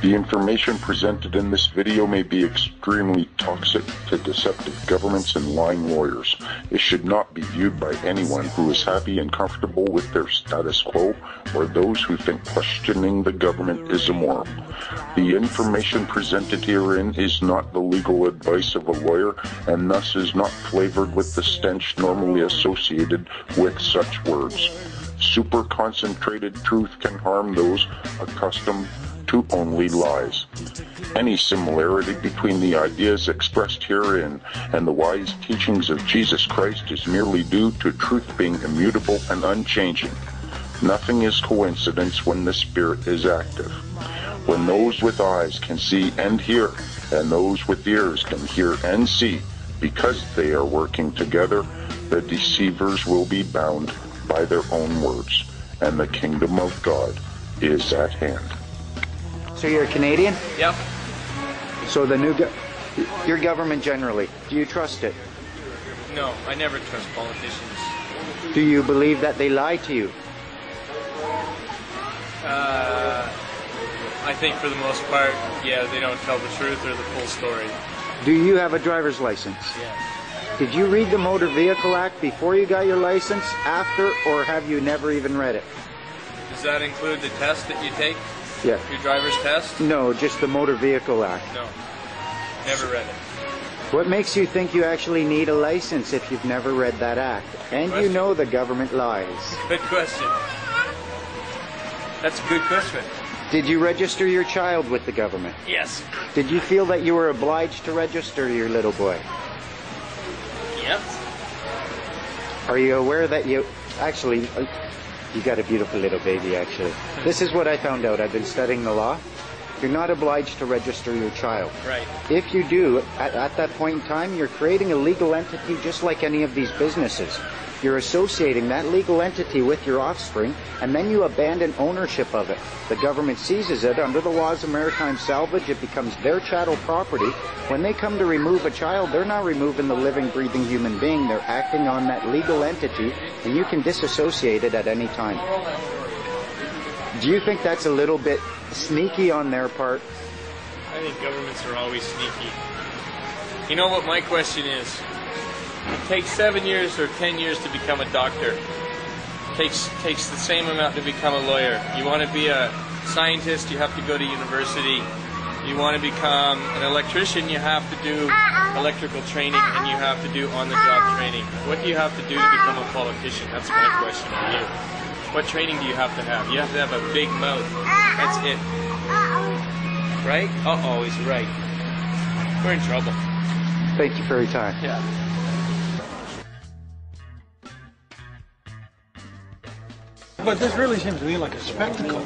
The information presented in this video may be extremely toxic to deceptive governments and lying lawyers. It should not be viewed by anyone who is happy and comfortable with their status quo or those who think questioning the government is immoral. The information presented herein is not the legal advice of a lawyer and thus is not flavored with the stench normally associated with such words. Super concentrated truth can harm those accustomed to only lies. Any similarity between the ideas expressed herein and the wise teachings of Jesus Christ is merely due to truth being immutable and unchanging. Nothing is coincidence when the Spirit is active. When those with eyes can see and hear, and those with ears can hear and see, because they are working together, the deceivers will be bound by their own words, and the kingdom of God is at hand. So you're a Canadian? Yep. So the new your government generally, do you trust it? No, I never trust politicians. Do you believe that they lie to you? I think for the most part, yeah, they don't tell the truth or the full story. Do you have a driver's license? Yes. Did you read the Motor Vehicle Act before you got your license, after, or have you never even read it? Does that include the test that you take? Yeah. Your driver's test? No, just the Motor Vehicle Act. No. Never read it. What makes you think you actually need a license if you've never read that act? And you know the government lies. Good question. That's a good question. Did you register your child with the government? Yes. Did you feel that you were obliged to register your little boy? Yep. Are you aware that you actually... You got a beautiful little baby, actually. This is what I found out. I've been studying the law. You're not obliged to register your child. Right. If you do, at that point in time, you're creating a legal entity just like any of these businesses. You're associating that legal entity with your offspring, and then you abandon ownership of it. The government seizes it. Under the laws of maritime salvage, it becomes their chattel property. When they come to remove a child, they're not removing the living, breathing human being. They're acting on that legal entity, and you can disassociate it at any time. Do you think that's a little bit sneaky on their part? I think governments are always sneaky. You know what my question is? It takes 7 years or 10 years to become a doctor. Takes the same amount to become a lawyer. You want to be a scientist, you have to go to university. You want to become an electrician, you have to do electrical training, and you have to do on-the-job training. What do you have to do to become a politician? That's my question to you. What training do you have to have? You have to have a big mouth. That's it. Right? Uh-oh, he's right. We're in trouble. Thank you for your time. Yeah. But this really seems to me like a spectacle,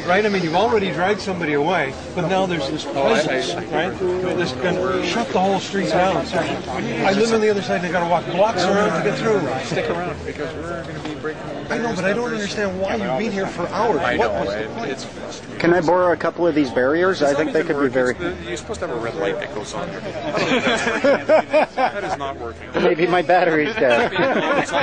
right? I mean, you've already dragged somebody away, but now there's this presence, right? This can shut the whole street down. I live on the other side, and I got to walk blocks around to get through. Stick around because we're going to be breaking. I know, but I don't understand why you've been here for hours. I What know. was the point? Can I borrow a couple of these barriers? I think they could be very... You're supposed to have a red light that goes on. That is not working. Maybe my battery's dead.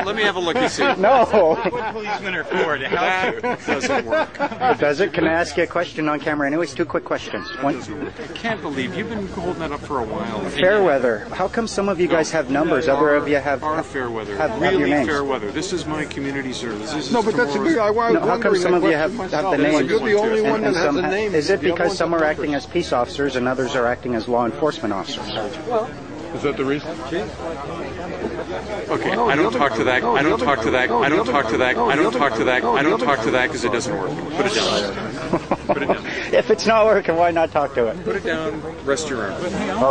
Let me have a look and see. No. Policemen are for to help you. That doesn't work. Does it? Can I ask you a question on camera? Anyways, two quick questions. One, I can't believe you've been holding that up for a while. Fairweather. How come some of you guys have numbers? Other of you have Fairweather. have Really your names? Fairweather. This is my community service. This is No, but that's a tomorrow's- good. I was No, how come some of you have the names? You're the only one that And has some a name. is it The other because ones some have are numbers. acting as peace officers and others are acting as law enforcement officers? Is that the reason? Okay, I don't talk to that. I don't talk to that. I don't talk to that. I don't talk to that. I don't talk to that because it doesn't work. Put it down. Put it down. If it's not working, why not talk to it? Put it down. Rest your arm.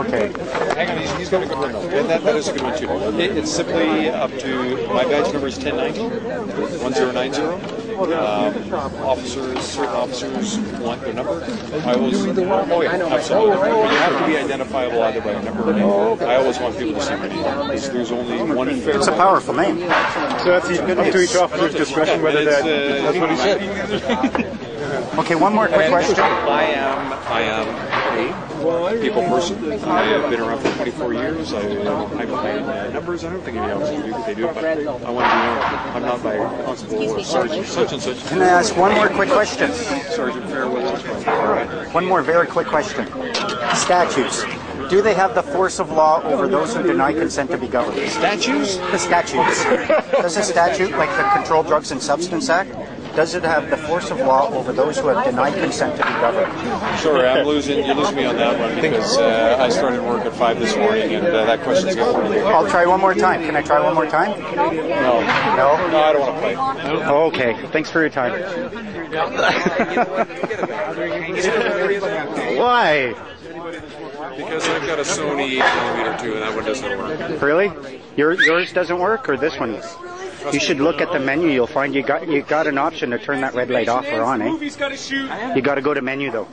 Okay. Hang on, he's got a good one. That is a good one too. It's simply up to, my badge number is 1090. Officers, certain officers want their number. I always, oh yeah, absolutely. You have to be identifiable either by a number or name. I always want people to see my name. There's only one fair. It's a powerful name. So that's up to each officer's discretion whether that's what he said. Okay, one more quick question. I am a people person. I've been around for 24 years. I play numbers. I don't think any officers do what they do, but I want to be known. I'm not by constable or sergeant such and such. Can I ask one more quick question? Sergeant Fairweather. One more very quick question. Statutes. Do they have the force of law over those who deny consent to be governed? Statues? The statutes. Does a statute, like the Controlled Drugs and Substance Act, does it have the force of law over those who have denied consent to be governed? Sorry, you're losing me on that one because I started work at 5 this morning and that question's going to I'll try one more time. Can I try one more time? No. No? No, I don't want to play. Oh, okay. Thanks for your time. Why? Because I've got a Sony 8mm too, and that one doesn't work. Really? Yours doesn't work, or this one? You should look at the menu. You'll find you got an option to turn that red light off or on. You got to go to menu though.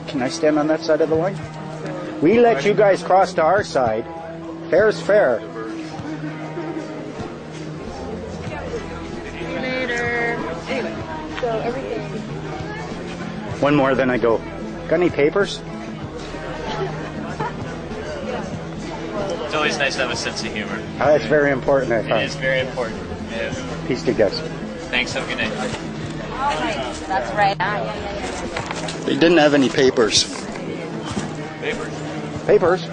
Can I stand on that side of the line? We let you guys cross to our side. Fair's fair. Later. Anyway, so everything. One more, then I go. Got any papers? It's always nice to have a sense of humor. It's very important, I It find. is very important. Yes. Peace to guys. Thanks. Have a good night. That's right. Yeah. They didn't have any papers. Papers?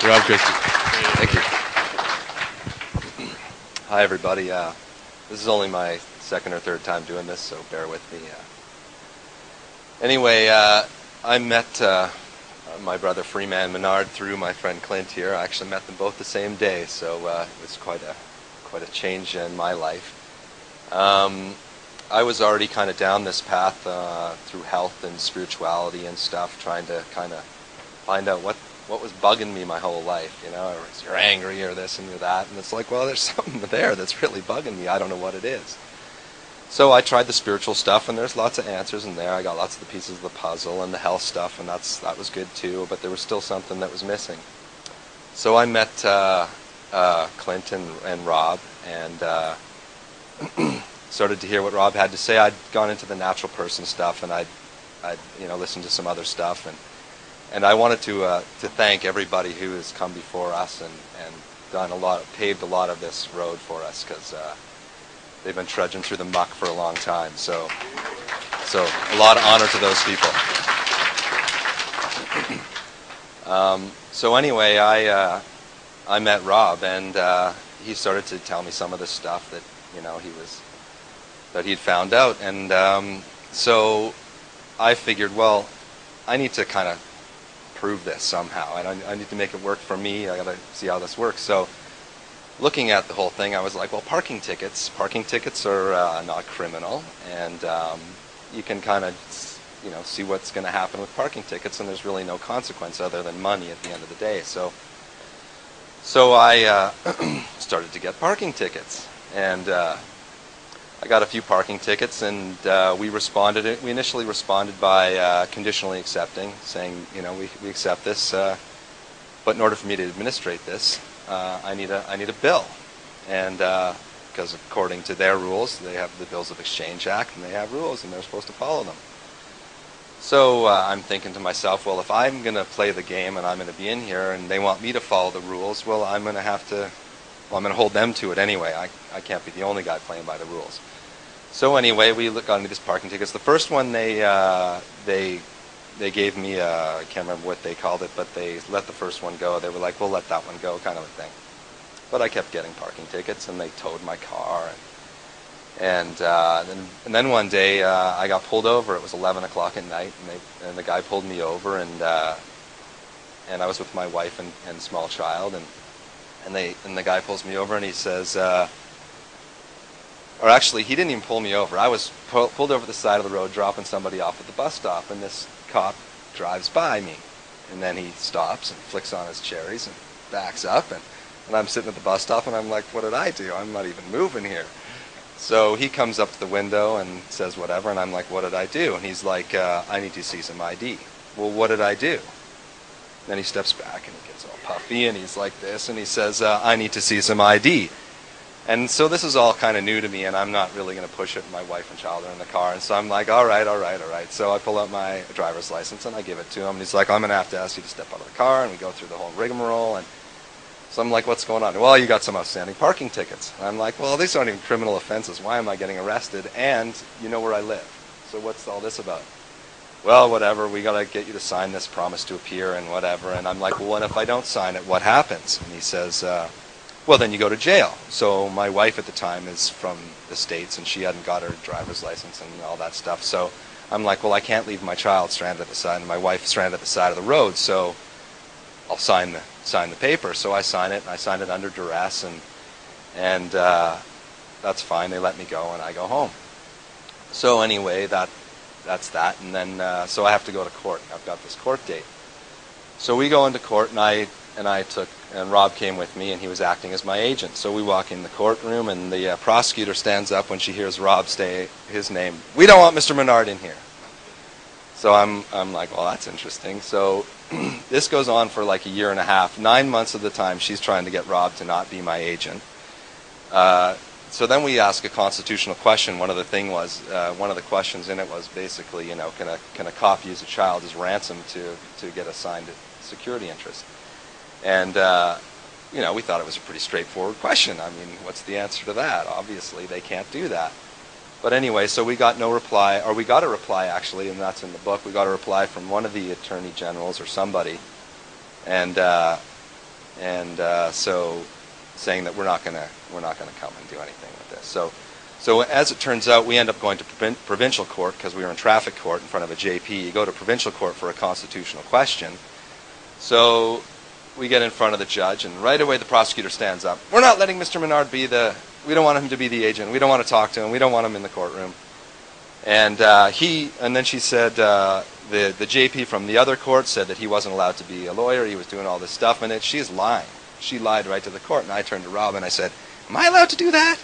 Rob Christie. Thank you. Hi, everybody. This is only my second or third time doing this, so bear with me. Anyway, I met my brother Freeman Menard through my friend Clint here. I actually met them both the same day, so it was quite a change in my life. I was already kind of down this path through health and spirituality and stuff, trying to kind of find out what was bugging me my whole life, you know, or you're angry or this and you're that, and it's like, well, there's something there that's really bugging me. I don't know what it is. So I tried the spiritual stuff, and there's lots of answers in there. I got lots of the pieces of the puzzle and the health stuff, and that was good too, but there was still something that was missing. So I met Clint and Rob, and started to hear what Rob had to say. I'd gone into the natural person stuff, and I'd listened to some other stuff, and I wanted to thank everybody who has come before us and paved a lot of this road for us, because they've been trudging through the muck for a long time. So a lot of honor to those people. So anyway, I met Rob, and he started to tell me some of the stuff that he'd found out, and so I figured, well, I need to kind of prove this somehow, and I need to make it work for me. I got to see how this works. So, looking at the whole thing, I was like, well, parking tickets are not criminal, and you can kind of see what's going to happen with parking tickets, and there's really no consequence other than money at the end of the day. So I started to get parking tickets, and I got a few parking tickets, and we initially responded by conditionally accepting, saying, we accept this, but in order for me to administrate this, I need a bill, and because according to their rules, they have the Bills of Exchange Act, and they have rules, and they're supposed to follow them. So I'm thinking to myself, well, if I'm going to play the game and I'm going to be in here, and they want me to follow the rules, well, I'm going to hold them to it anyway. I can't be the only guy playing by the rules. So anyway, we got into these parking tickets. The first one they gave me, I can't remember what they called it, but they let the first one go. They were like, we'll let that one go, kind of a thing. But I kept getting parking tickets, and they towed my car. And then one day I got pulled over. It was 11 o'clock at night, and the guy pulled me over, and I was with my wife and small child, and the guy pulls me over, and he says, or actually, he didn't even pull me over. I was pulled over the side of the road, dropping somebody off at the bus stop, and this cop drives by me, and then he stops and flicks on his cherries and backs up, and And I'm sitting at the bus stop, and I'm like, what did I do? I'm not even moving here. So he comes up to the window and says whatever, and I'm like, what did I do? And he's like, I need to see some ID. Well, what did I do? Then he steps back, and he gets all puffy, and he's like this, and he says, I need to see some ID. And so this is all kind of new to me, and I'm not really going to push it. My wife and child are in the car, and so I'm like, all right. So I pull out my driver's license, and I give it to him. And he's like, I'm going to have to ask you to step out of the car, and we go through the whole rigmarole. And so I'm like, what's going on? Well, you got some outstanding parking tickets. And I'm like, well, these aren't even criminal offenses. Why am I getting arrested? And you know where I live. So what's all this about? Well, whatever, we got to get you to sign this promise to appear and whatever. And I'm like, well, what if I don't sign it? What happens? And he says, well, then you go to jail. So my wife at the time is from the States, and she hadn't got her driver's license and all that stuff. So I'm like, well, I can't leave my child stranded at the side, and my wife stranded at the side of the road, so I'll sign the paper. So I sign it, and I sign it under duress, and that's fine. They let me go, and I go home. So anyway, that's that, and then so I have to go to court. I've got this court date. So we go into court, and Rob came with me, and he was acting as my agent. So we walk in the courtroom, and the prosecutor stands up when she hears Rob say his name. We don't want Mr. Menard in here. So I'm like, well, that's interesting. So this goes on for like a year and a half. 9 months of the time, she's trying to get Rob to not be my agent. So then we ask a constitutional question. One of the questions in it was basically, can a cop use a child as ransom to get assigned security interest? And, we thought it was a pretty straightforward question. I mean, what's the answer to that? Obviously, they can't do that. But anyway, so we got no reply, or we got a reply, actually, and that's in the book. We got a reply from one of the attorney generals or somebody, and so saying that we're not going to come and do anything with this. So as it turns out, we end up going to provincial court because we were in traffic court in front of a JP. You go to provincial court for a constitutional question. So we get in front of the judge, and right away the prosecutor stands up. We're not letting Mr. Menard we don't want him to be the agent. We don't want to talk to him. We don't want him in the courtroom. And then she said, the JP from the other court said that he wasn't allowed to be a lawyer. He was doing all this stuff, and she's lying. She lied right to the court. And I turned to Rob and I said, am I allowed to do that?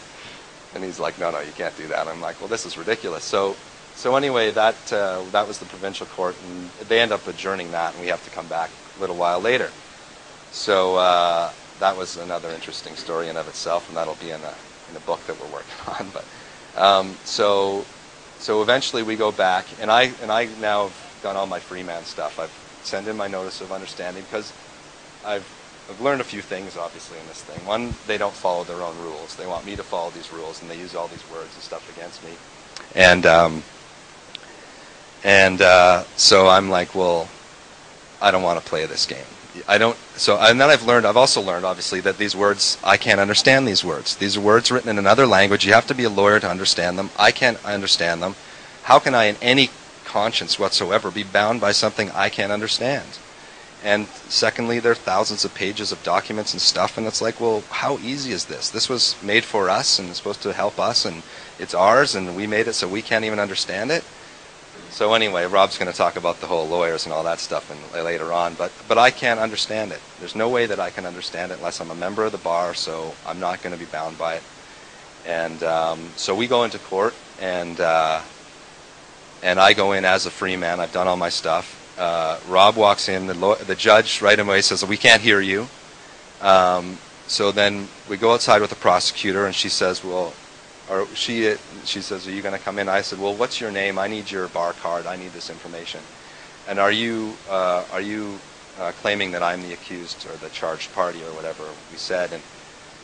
And he's like, no, you can't do that. I'm like, well, this is ridiculous. So anyway, that was the provincial court, and they end up adjourning that, and we have to come back a little while later. So that was another interesting story in of itself, and that'll be in a book that we're working on. But so eventually we go back, and I now have done all my Freeman stuff. I've sent in my notice of understanding because I've learned a few things, obviously, in this thing. One, they don't follow their own rules. They want me to follow these rules, and they use all these words and stuff against me. So I'm like, well, I don't want to play this game. And then I've also learned, obviously, that these words, I can't understand these words. These are words written in another language. You have to be a lawyer to understand them. I can't understand them. How can I, in any conscience whatsoever, be bound by something I can't understand? And secondly, there are thousands of pages of documents and stuff, and it's like, well, how easy is this? This was made for us, and it's supposed to help us, and it's ours, and we made it so we can't even understand it. So anyway, Rob's going to talk about the whole lawyers and all that stuff later on, but I can't understand it. There's no way that I can understand it unless I'm a member of the bar, so I'm not going to be bound by it. And so we go into court, and I go in as a free man. I've done all my stuff. Rob walks in. The judge right away says, we can't hear you. So then we go outside with the prosecutor, and she says, she says, are you going to come in? I said, well, what's your name? I need your bar card. I need this information. And are you claiming that I'm the accused or the charged party or whatever we said? And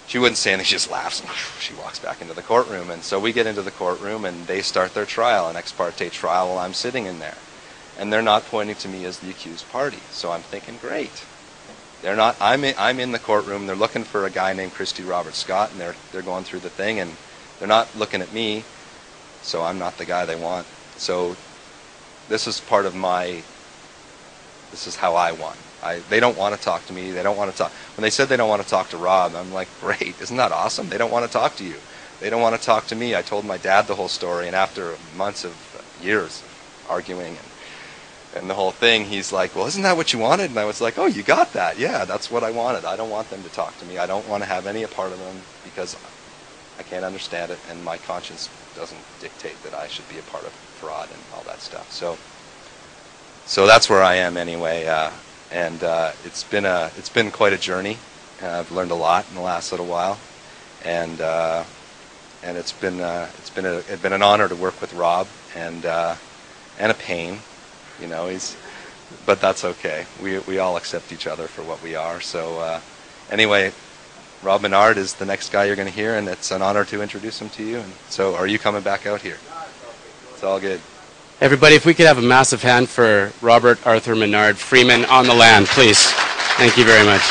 she wouldn't say anything. She just laughs. And she walks back into the courtroom. And so we get into the courtroom, and they start their trial, an ex parte trial, while I'm sitting in there. And they're not pointing to me as the accused party. So I'm thinking, great. They're not. I'm in the courtroom. They're looking for a guy named Christy Robert Scott, and they're going through the thing, and they're not looking at me. So I'm not the guy they want. So this is part of this is how I won. They don't want to talk to me. They don't want to talk. When they said they don't want to talk to Rob, I'm like, great. Isn't that awesome? They don't want to talk to you. They don't want to talk to me. I told my dad the whole story, and after months of years of arguing And the whole thing, he's like, well, isn't that what you wanted? And I was like, oh, you got that. Yeah, that's what I wanted. I don't want them to talk to me. I don't want to have any part of them because I can't understand it, and my conscience doesn't dictate that I should be a part of fraud and all that stuff. So that's where I am anyway, and it's been quite a journey. I've learned a lot in the last little while, and it's been an honor to work with Rob, and a pain, you know. But that's okay. We all accept each other for what we are. So anyway, Rob Menard is the next guy you're going to hear, and it's an honor to introduce him to you. And so, are you coming back out here? It's all good. Everybody, if we could have a massive hand for Robert Arthur Menard, Freeman on the land, please. Thank you very much.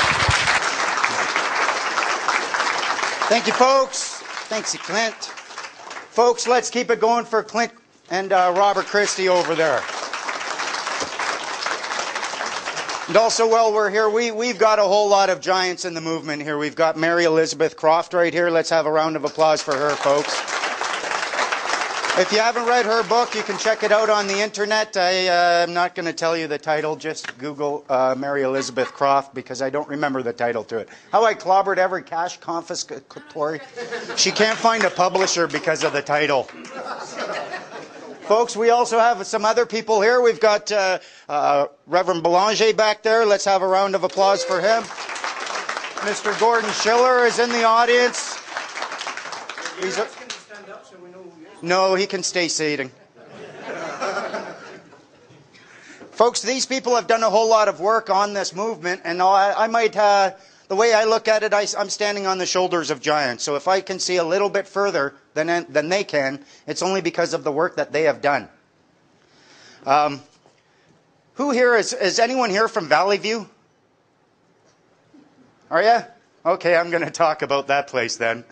Thank you, folks. Thanks to Clint. Folks, let's keep it going for Clint and Robert Christie over there. And also, while we're here, we've got a whole lot of giants in the movement here. We've got Mary Elizabeth Croft right here. Let's have a round of applause for her, folks. If you haven't read her book, you can check it out on the internet. I'm not going to tell you the title. Just Google Mary Elizabeth Croft, because I don't remember the title to it. How I clobbered every cash confiscatory. She can't find a publisher because of the title. Folks, we also have some other people here. We've got Reverend Belanger back there. Let's have a round of applause for him. Mr. Gordon Schiller is in the audience. No, he can stay seating. Folks, these people have done a whole lot of work on this movement, and I might, the way I look at it, I'm standing on the shoulders of giants. So if I can see a little bit further than they can, it's only because of the work that they have done. Who here is anyone here from Valley View? Are you? Okay, I'm going to talk about that place then.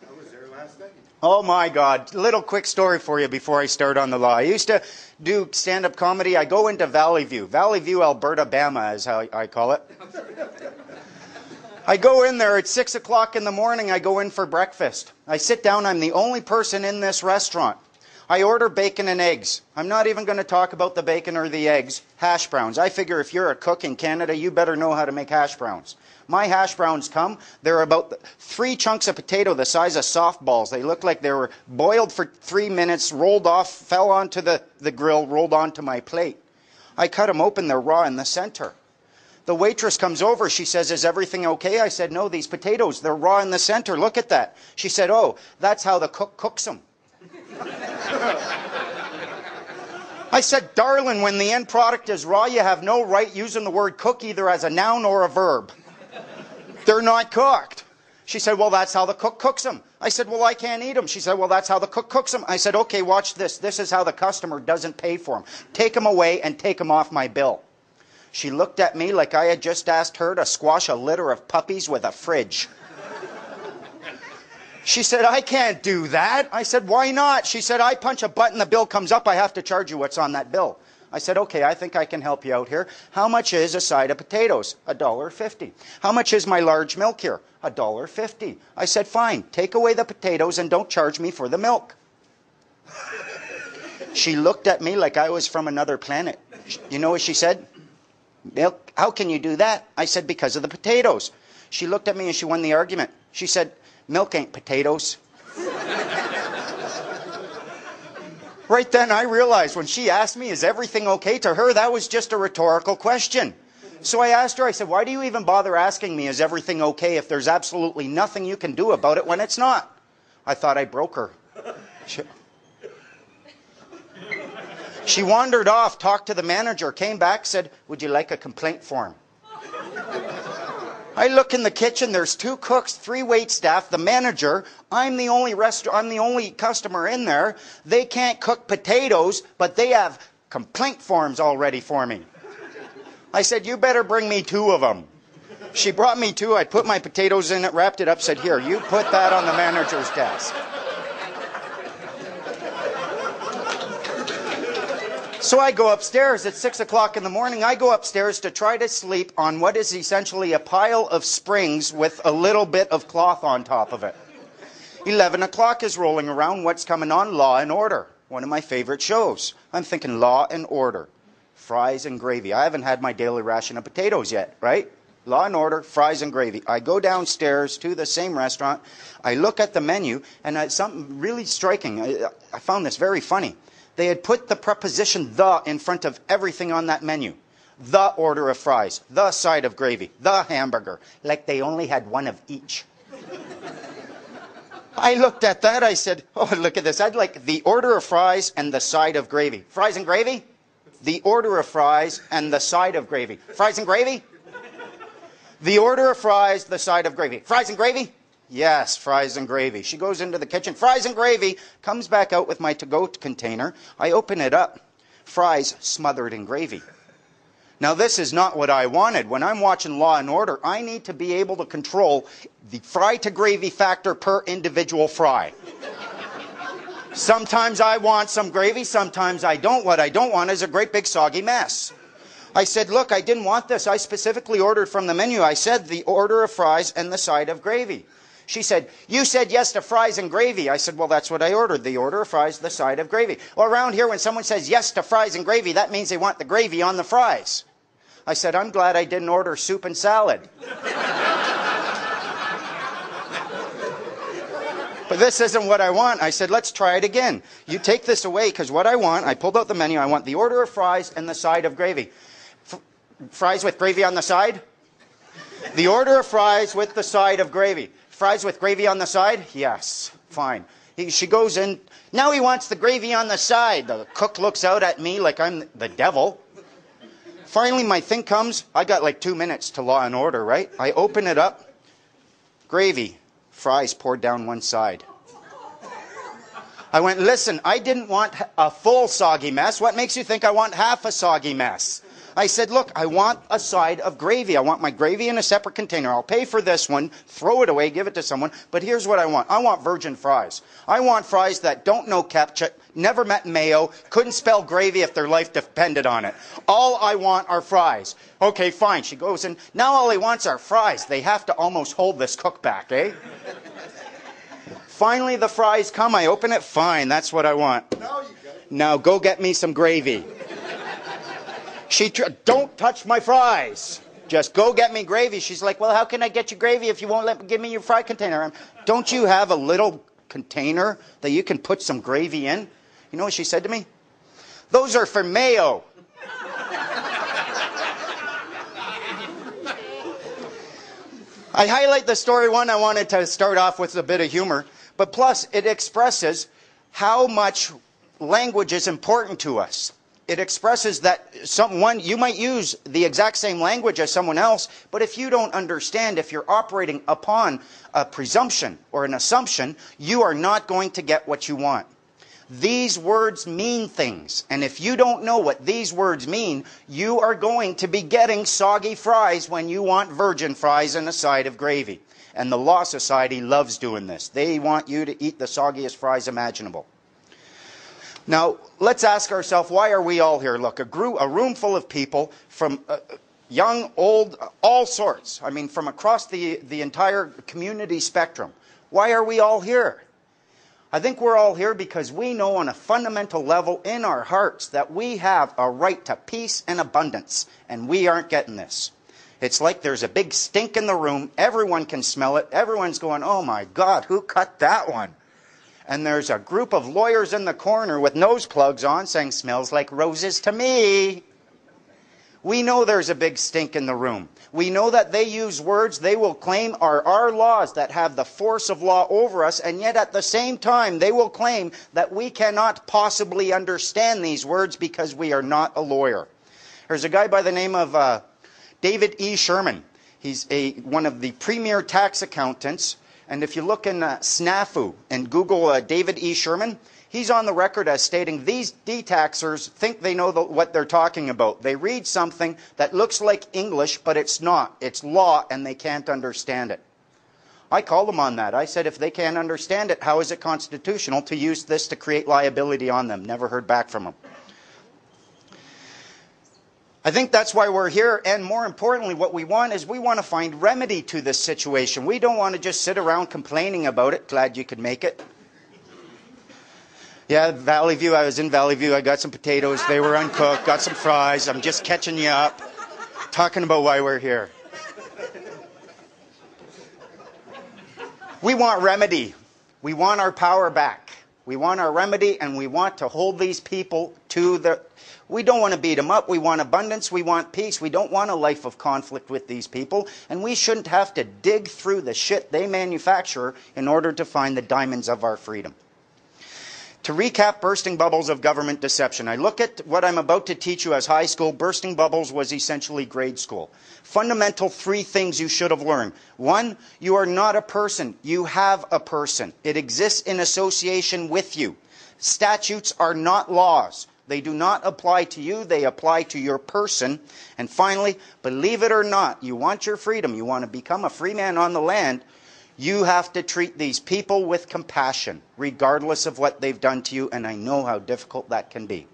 I was there last night. Oh my God. A little quick story for you before I start on the law. I used to do stand-up comedy. I go into Valley View, Alberta, Bama is how I call it. I go in there at 6 o'clock in the morning. I go in for breakfast. I sit down. I'm the only person in this restaurant. I order bacon and eggs. I'm not even going to talk about the bacon or the eggs. Hash browns. I figure if you're a cook in Canada, you better know how to make hash browns. My hash browns come. They're about 3 chunks of potato the size of softballs. They look like they were boiled for 3 minutes, rolled off, fell onto the grill, rolled onto my plate. I cut them open. They're raw in the center. The waitress comes over. She says, is everything okay? I said, no, these potatoes, they're raw in the center. Look at that. She said, oh, that's how the cook cooks them. I said, darling, when the end product is raw, you have no right using the word cook either as a noun or a verb. They're not cooked. She said, well, that's how the cook cooks them. I said, well, I can't eat them. She said, well, that's how the cook cooks them. I said, okay, watch this. This is how the customer doesn't pay for them. Take them away and take them off my bill. She looked at me like I had just asked her to squash a litter of puppies with a fridge. She said, I can't do that. I said, why not? She said, I punch a button, the bill comes up, I have to charge you what's on that bill. I said, okay, I think I can help you out here. How much is a side of potatoes? $1.50. How much is my large milk here? $1.50. I said, fine, take away the potatoes and don't charge me for the milk. She looked at me like I was from another planet. You know what she said? Milk? How can you do that? I said, because of the potatoes. She looked at me and she won the argument. She said, milk ain't potatoes. Right then I realized when she asked me, is everything okay? To her, that was just a rhetorical question. So I asked her, I said, why do you even bother asking me, is everything okay, if there's absolutely nothing you can do about it when it's not? I thought I broke her. She wandered off, talked to the manager, came back, said, would you like a complaint form? I look in the kitchen, there's 2 cooks, 3 waitstaff, the manager. I'm the only customer in there. They can't cook potatoes, but they have complaint forms all ready for me. I said, you better bring me 2 of them. She brought me 2. I put my potatoes in it, wrapped it up, said, here, you put that on the manager's desk. So I go upstairs at 6 o'clock in the morning. I go upstairs to try to sleep on what is essentially a pile of springs with a little bit of cloth on top of it. 11 o'clock is rolling around. What's coming on? Law and Order. One of my favorite shows. I'm thinking Law and Order. fries and gravy. I haven't had my daily ration of potatoes yet, right? Law and Order, fries and gravy. I go downstairs to the same restaurant. I look at the menu, and something really striking. I found this very funny. They had put the preposition the in front of everything on that menu. The order of fries, the side of gravy, the hamburger, like they only had one of each. I looked at that, I said, oh, look at this. I'd like the order of fries and the side of gravy. Fries and gravy? The order of fries and the side of gravy. Fries and gravy? The order of fries, the side of gravy. Fries and gravy? Yes, fries and gravy. She goes into the kitchen, fries and gravy, comes back out with my to-go container. I open it up. Fries smothered in gravy. Now, this is not what I wanted. When I'm watching Law and Order, I need to be able to control the fry to gravy factor per individual fry. Sometimes I want some gravy, sometimes I don't. What I don't want is a great big soggy mess. I said, look, I didn't want this. I specifically ordered from the menu. I said the order of fries and the side of gravy. She said, you said yes to fries and gravy. I said, well, that's what I ordered. The order of fries, the side of gravy. Well, around here, when someone says yes to fries and gravy, that means they want the gravy on the fries. I said, I'm glad I didn't order soup and salad. But this isn't what I want. I said, let's try it again. You take this away, because what I want, I pulled out the menu, I want the order of fries and the side of gravy. Fries with gravy on the side? The order of fries with the side of gravy. Fries with gravy on the side? Yes, fine. She goes in. Now he wants the gravy on the side. The cook looks out at me like I'm the devil. Finally, my thing comes. I got like 2 minutes to Law and Order, right? I open it up. Gravy. Fries poured down one side. I went, listen, I didn't want a full soggy mess. What makes you think I want half a soggy mess? I said, look, I want a side of gravy. I want my gravy in a separate container. I'll pay for this one, throw it away, give it to someone. But here's what I want. I want virgin fries. I want fries that don't know ketchup, never met mayo, couldn't spell gravy if their life depended on it. All I want are fries. Okay, fine. She goes in. Now all he wants are fries. They have to almost hold this cook back, eh? Finally, the fries come. I open it. Fine, that's what I want. Now go get me some gravy. Don't touch my fries. Just go get me gravy. She's like, well, how can I get you gravy if you won't give me your fry container? Don't you have a little container that you can put some gravy in? You know what she said to me? Those are for mayo. I highlight the story one. I wanted to start off with a bit of humor. But plus, it expresses how much language is important to us. It expresses that you might use the exact same language as someone else, but if you don't understand, if you're operating upon a presumption or an assumption, you are not going to get what you want. These words mean things, and if you don't know what these words mean, you are going to be getting soggy fries when you want virgin fries and a side of gravy. And the Law Society loves doing this. They want you to eat the soggiest fries imaginable. Now, let's ask ourselves, why are we all here? Look, a room full of people from young, old, all sorts. I mean, from across the entire community spectrum. Why are we all here? I think we're all here because we know on a fundamental level in our hearts that we have a right to peace and abundance, and we aren't getting this. It's like there's a big stink in the room. Everyone can smell it. Everyone's going, oh my God, who cut that one? And there's a group of lawyers in the corner with nose plugs on saying, smells like roses to me. We know there's a big stink in the room. We know that they use words they will claim are our laws that have the force of law over us, and yet at the same time they will claim that we cannot possibly understand these words because we are not a lawyer. There's a guy by the name of David E. Sherman. He's one of the premier tax accountants. And if you look in Snafu and Google David E. Sherman, he's on the record as stating these detaxers think they know what they're talking about. They read something that looks like English, but it's not. It's law, and they can't understand it. I called them on that. I said, if they can't understand it, how is it constitutional to use this to create liability on them? Never heard back from them. I think that's why we're here, and more importantly, what we want is we want to find remedy to this situation. We don't want to just sit around complaining about it. Glad you could make it. Yeah, Valley View. I was in Valley View. I got some potatoes. They were uncooked. Got some fries. I'm just catching you up. Talking about why we're here. We want remedy. We want our power back. We want our remedy, and we want to hold these people to the... We don't want to beat them up. We want abundance. We want peace. We don't want a life of conflict with these people, and we shouldn't have to dig through the shit they manufacture in order to find the diamonds of our freedom. To recap bursting bubbles of government deception, I look at what I'm about to teach you as high school. Bursting bubbles was essentially grade school. Fundamental 3 things you should have learned. 1, you are not a person. You have a person. It exists in association with you. Statutes are not laws. They do not apply to you. They apply to your person. And finally, believe it or not, you want your freedom. You want to become a free man on the land. You have to treat these people with compassion, regardless of what they've done to you, and I know how difficult that can be.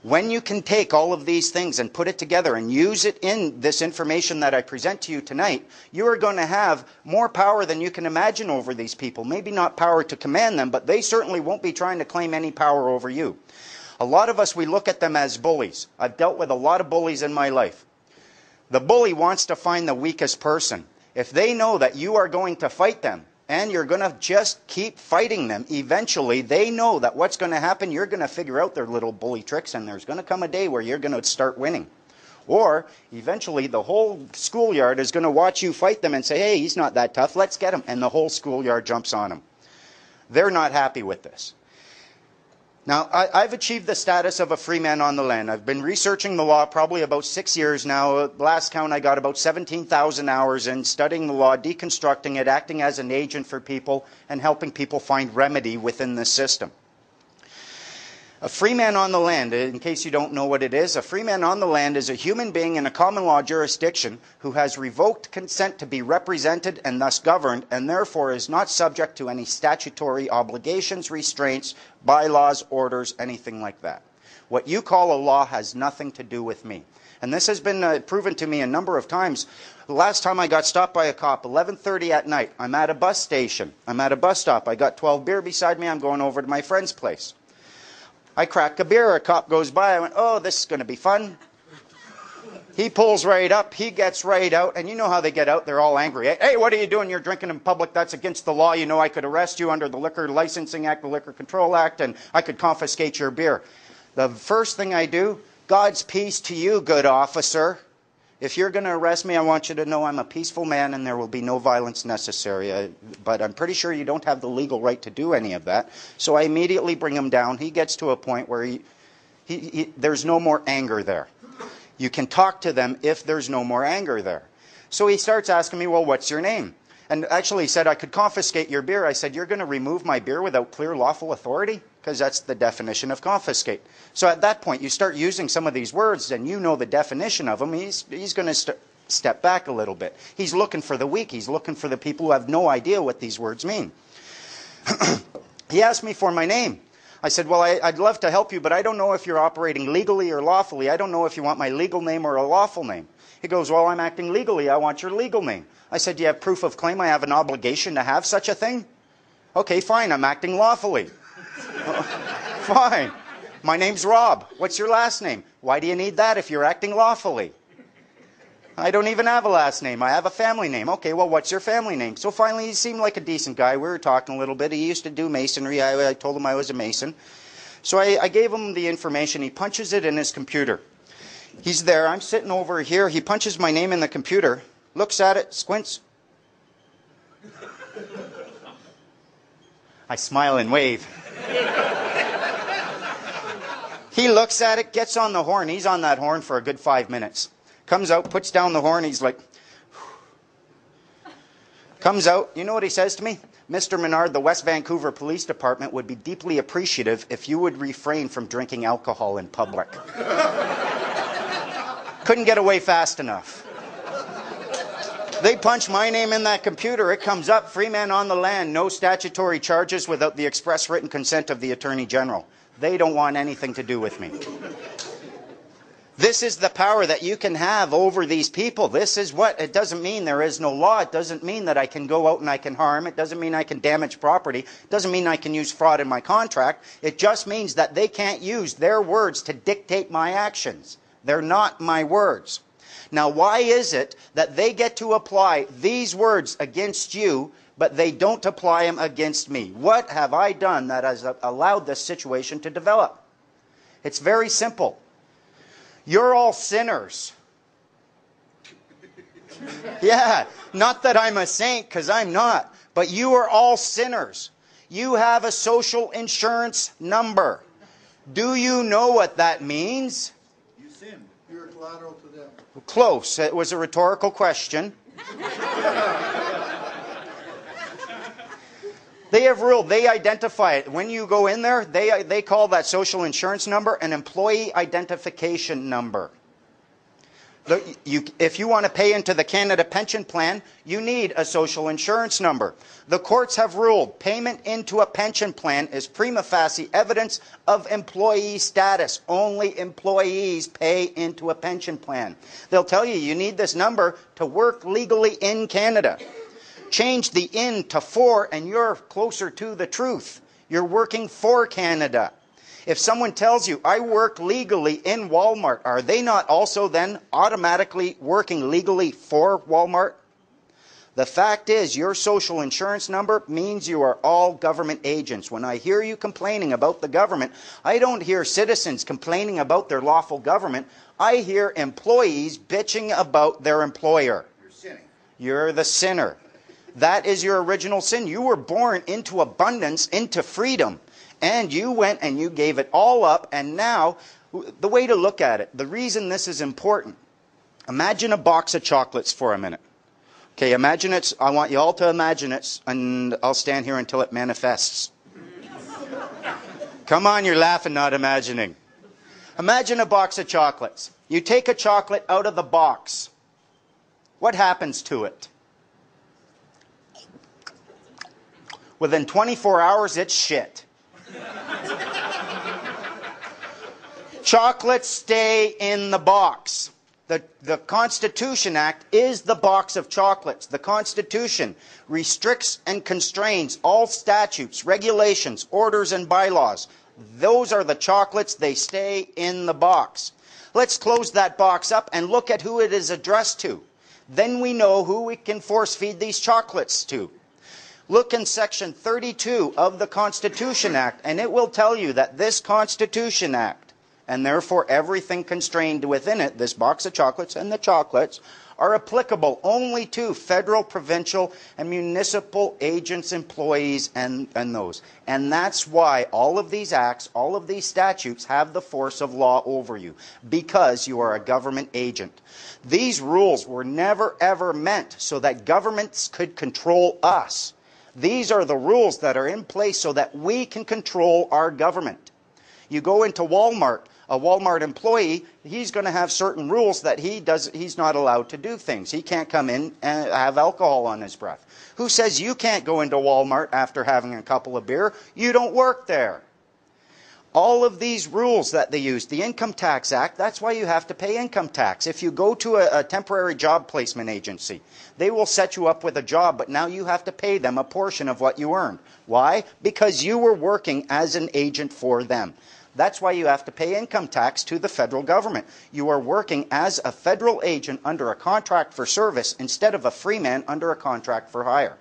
When you can take all of these things and put it together and use it in this information that I present to you tonight, you are going to have more power than you can imagine over these people. Maybe not power to command them, but they certainly won't be trying to claim any power over you. A lot of us, we look at them as bullies. I've dealt with a lot of bullies in my life. The bully wants to find the weakest person. If they know that you are going to fight them and you're going to just keep fighting them, eventually they know that what's going to happen, you're going to figure out their little bully tricks, and there's going to come a day where you're going to start winning. Or eventually the whole schoolyard is going to watch you fight them and say, hey, he's not that tough, let's get him. And the whole schoolyard jumps on him. They're not happy with this. Now, I've achieved the status of a free man on the land. I've been researching the law probably about 6 years now. Last count, I got about 17,000 hours in studying the law, deconstructing it, acting as an agent for people, and helping people find remedy within the system. A free man on the land, in case you don't know what it is, a free man on the land is a human being in a common law jurisdiction who has revoked consent to be represented and thus governed, and therefore is not subject to any statutory obligations, restraints, bylaws, orders, anything like that. What you call a law has nothing to do with me. And this has been proven to me a number of times. The last time I got stopped by a cop, 11:30 at night, I'm at a bus station. I'm at a bus stop. I got 12 beer beside me. I'm going over to my friend's place. I crack a beer, a cop goes by, I went, oh, this is going to be fun. He pulls right up, he gets right out, and you know how they get out, they're all angry. Hey, what are you doing? You're drinking in public, that's against the law. You know I could arrest you under the Liquor Licensing Act, the Liquor Control Act, and I could confiscate your beer. The first thing I do, God's peace to you, good officer. If you're going to arrest me, I want you to know I'm a peaceful man and there will be no violence necessary. But I'm pretty sure you don't have the legal right to do any of that. So I immediately bring him down. He gets to a point where there's no more anger there. You can talk to them if there's no more anger there. So he starts asking me, well, what's your name? And actually he said, I could confiscate your beer. I said, you're going to remove my beer without clear lawful authority? Because that's the definition of confiscate. So at that point, you start using some of these words, and you know the definition of them. He's going to step back a little bit. He's looking for the weak. He's looking for the people who have no idea what these words mean. He asked me for my name. I said, well, I'd love to help you, but I don't know if you're operating legally or lawfully. I don't know if you want my legal name or a lawful name. He goes, well, I'm acting legally. I want your legal name. I said, do you have proof of claim? I have an obligation to have such a thing? Okay, fine. I'm acting lawfully. Fine. My name's Rob. What's your last name? Why do you need that if you're acting lawfully? I don't even have a last name. I have a family name. Okay, well, what's your family name? So finally, he seemed like a decent guy. We were talking a little bit. He used to do masonry. I told him I was a mason. So I gave him the information. He punches it in his computer. He's there. I'm sitting over here. He punches my name in the computer, looks at it, squints. I smile and wave. He looks at it, gets on the horn. He's on that horn for a good 5 minutes. Comes out, puts down the horn. He's like, comes out. You know what he says to me? Mr. Menard, the West Vancouver Police Department would be deeply appreciative if you would refrain from drinking alcohol in public. Couldn't get away fast enough. They punch my name in that computer. It comes up, free man on the land, no statutory charges without the express written consent of the Attorney General. They don't want anything to do with me. This is the power that you can have over these people. This is what, it doesn't mean there is no law. It doesn't mean that I can go out and I can harm. It doesn't mean I can damage property. It doesn't mean I can use fraud in my contract. It just means that they can't use their words to dictate my actions. They're not my words. Now, why is it that they get to apply these words against you, but they don't apply them against me? What have I done that has allowed this situation to develop? It's very simple. You're all sinners. Yeah, not that I'm a saint, because I'm not. But you are all sinners. You have a social insurance number. Do you know what that means? You sin. You're collateral to them. Close. It was a rhetorical question. They have ruled, they identify it. When you go in there, they call that social insurance number an employee identification number. If you want to pay into the Canada Pension Plan, you need a social insurance number. The courts have ruled payment into a pension plan is prima facie evidence of employee status. Only employees pay into a pension plan. They'll tell you you need this number to work legally in Canada. Change the in to for and you're closer to the truth. You're working for Canada. If someone tells you, I work legally in Walmart, are they not also then automatically working legally for Walmart? The fact is, your social insurance number means you are all government agents. When I hear you complaining about the government, I don't hear citizens complaining about their lawful government. I hear employees bitching about their employer. You're sinning. You're the sinner. That is your original sin. You were born into abundance, into freedom. And you went and you gave it all up. And now, the way to look at it, the reason this is important, imagine a box of chocolates for a minute. Okay, imagine it. I want you all to imagine it, and I'll stand here until it manifests. Come on, you're laughing, not imagining. Imagine a box of chocolates. You take a chocolate out of the box. What happens to it? Within 24 hours, it's shit. Chocolates stay in the box. The Constitution Act is the box of chocolates. The Constitution restricts and constrains all statutes, regulations, orders, and bylaws. Those are the chocolates. They stay in the box. Let's close that box up and look at who it is addressed to. Then we know who we can force feed these chocolates to. Look in Section 32 of the Constitution Act, and it will tell you that this Constitution Act, and therefore everything constrained within it, this box of chocolates and the chocolates, are applicable only to federal, provincial, and municipal agents, employees, and those. And that's why all of these acts, all of these statutes have the force of law over you, because you are a government agent. These rules were never ever meant so that governments could control us. These are the rules that are in place so that we can control our government. You go into Walmart, a Walmart employee, he's going to have certain rules that he's not allowed to do things. He can't come in and have alcohol on his breath. Who says you can't go into Walmart after having a couple of beer? You don't work there. All of these rules that they use, the Income Tax Act, that's why you have to pay income tax. If you go to a temporary job placement agency, they will set you up with a job, but now you have to pay them a portion of what you earned. Why? Because you were working as an agent for them. That's why you have to pay income tax to the federal government. You are working as a federal agent under a contract for service instead of a free man under a contract for hire.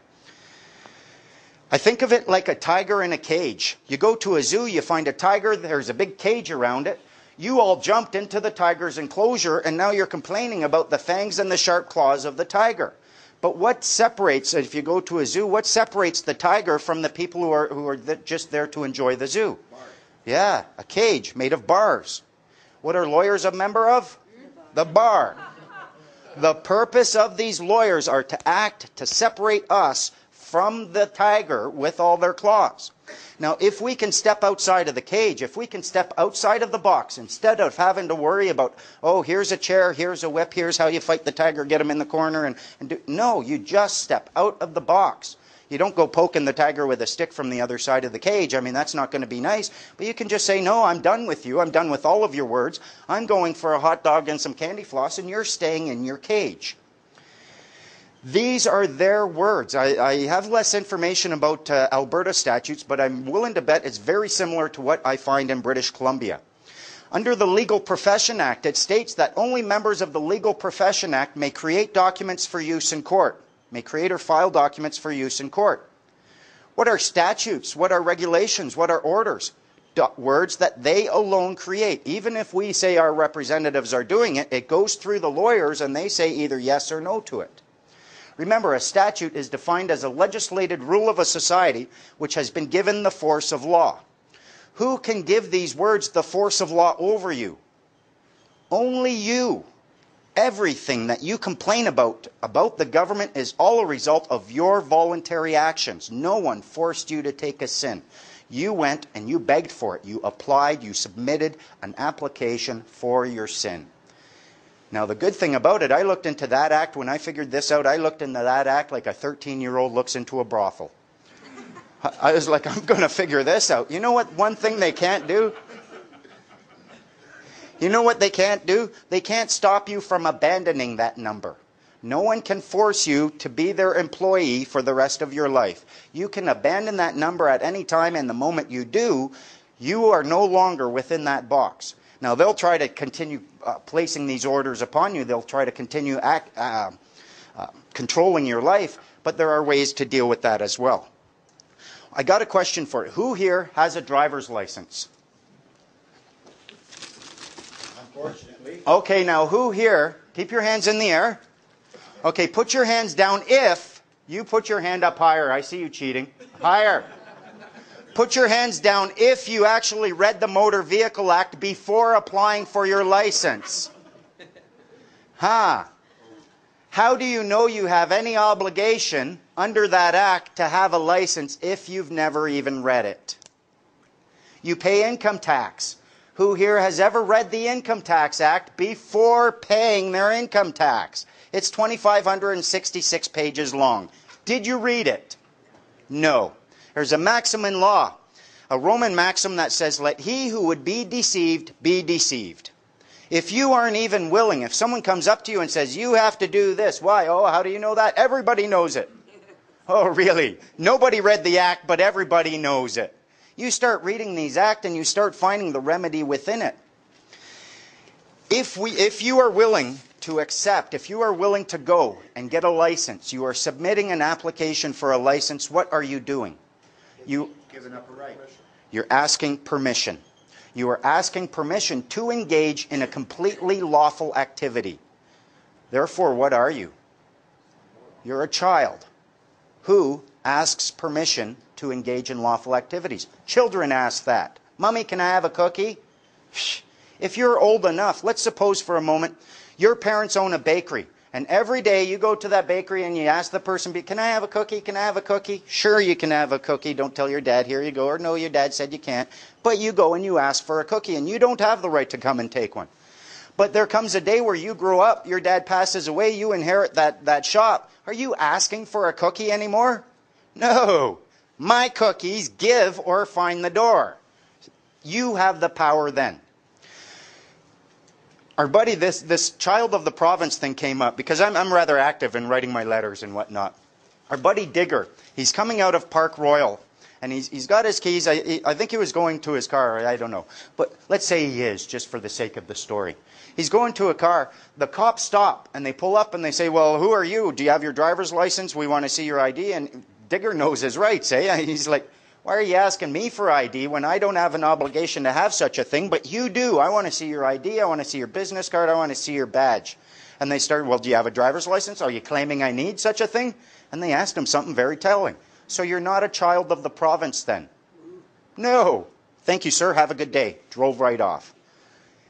I think of it like a tiger in a cage. You go to a zoo, you find a tiger, there's a big cage around it. You all jumped into the tiger's enclosure, and now you're complaining about the fangs and the sharp claws of the tiger. But what separates, if you go to a zoo, what separates the tiger from the people who are just there to enjoy the zoo? Bars. Yeah, a cage made of bars. What are lawyers a member of? The bar. The purpose of these lawyers are to act to separate us from the tiger with all their claws. Now, if we can step outside of the cage, if we can step outside of the box, instead of having to worry about, oh, here's a chair, here's a whip, here's how you fight the tiger, get him in the corner, and do, no, you just step out of the box. You don't go poking the tiger with a stick from the other side of the cage. I mean, that's not going to be nice. But you can just say, no, I'm done with you. I'm done with all of your words. I'm going for a hot dog and some candy floss, and you're staying in your cage. These are their words. I have less information about Alberta statutes, but I'm willing to bet it's very similar to what I find in British Columbia. Under the Legal Profession Act, it states that only members of the Legal Profession Act may create documents for use in court, may create or file documents for use in court. What are statutes? What are regulations? What are orders? Words that they alone create. Even if we say our representatives are doing it, it goes through the lawyers and they say either yes or no to it. Remember, a statute is defined as a legislated rule of a society which has been given the force of law. Who can give these words the force of law over you? Only you. Everything that you complain about the government is all a result of your voluntary actions. No one forced you to take a sin. You went and you begged for it. You applied, you submitted an application for your sin. Now, the good thing about it, I looked into that act. When I figured this out, I looked into that act like a 13-year-old looks into a brothel. I was like, I'm going to figure this out. You know what? One thing they can't do? You know what they can't do? They can't stop you from abandoning that number. No one can force you to be their employee for the rest of your life. You can abandon that number at any time, and the moment you do, you are no longer within that box. Now, they'll try to continue placing these orders upon you. They'll try to continue controlling your life, but there are ways to deal with that as well. I got a question for you. Who here has a driver's license? Unfortunately. Okay, now who here, keep your hands in the air. Okay, put your hands down if you put your hand up higher. I see you cheating. Higher. Put your hands down if you actually read the Motor Vehicle Act before applying for your license. How do you know you have any obligation under that act to have a license if you've never even read it? You pay income tax. Who here has ever read the Income Tax Act before paying their income tax? It's 2,566 pages long. Did you read it? No. There's a maxim in law, a Roman maxim that says, let he who would be deceived be deceived. If you aren't even willing, if someone comes up to you and says, you have to do this, why? Oh, how do you know that? Everybody knows it. Oh, really? Nobody read the act, but everybody knows it. You start reading these acts and you start finding the remedy within it. If you are willing to accept, if you are willing to go and get a license, you are submitting an application for a license, what are you doing? Giving up a right. You're asking permission. You are asking permission to engage in a completely lawful activity. Therefore, what are you? You're a child who asks permission to engage in lawful activities. Children ask that. Mommy, can I have a cookie? If you're old enough, let's suppose for a moment, your parents own a bakery. And every day you go to that bakery and you ask the person, can I have a cookie? Can I have a cookie? Sure, you can have a cookie. Don't tell your dad, here you go. Or no, your dad said you can't. But you go and you ask for a cookie and you don't have the right to come and take one. But there comes a day where you grow up, your dad passes away, you inherit that shop. Are you asking for a cookie anymore? No. My cookies, give or find the door. You have the power then. Our buddy, this child of the province thing came up because I'm rather active in writing my letters and whatnot. Our buddy Digger, he's coming out of Park Royal and he's got his keys. I think he was going to his car. I don't know. But let's say he is, just for the sake of the story. He's going to a car. The cops stop and they pull up and they say, well, who are you? Do you have your driver's license? We want to see your ID. And Digger knows his rights, eh? He's like, why are you asking me for ID when I don't have an obligation to have such a thing, but you do? I want to see your ID, I want to see your business card, I want to see your badge. And they start, well, do you have a driver's license? Are you claiming I need such a thing? And they asked him something very telling. So you're not a child of the province then? No. Thank you, sir. Have a good day. Drove right off.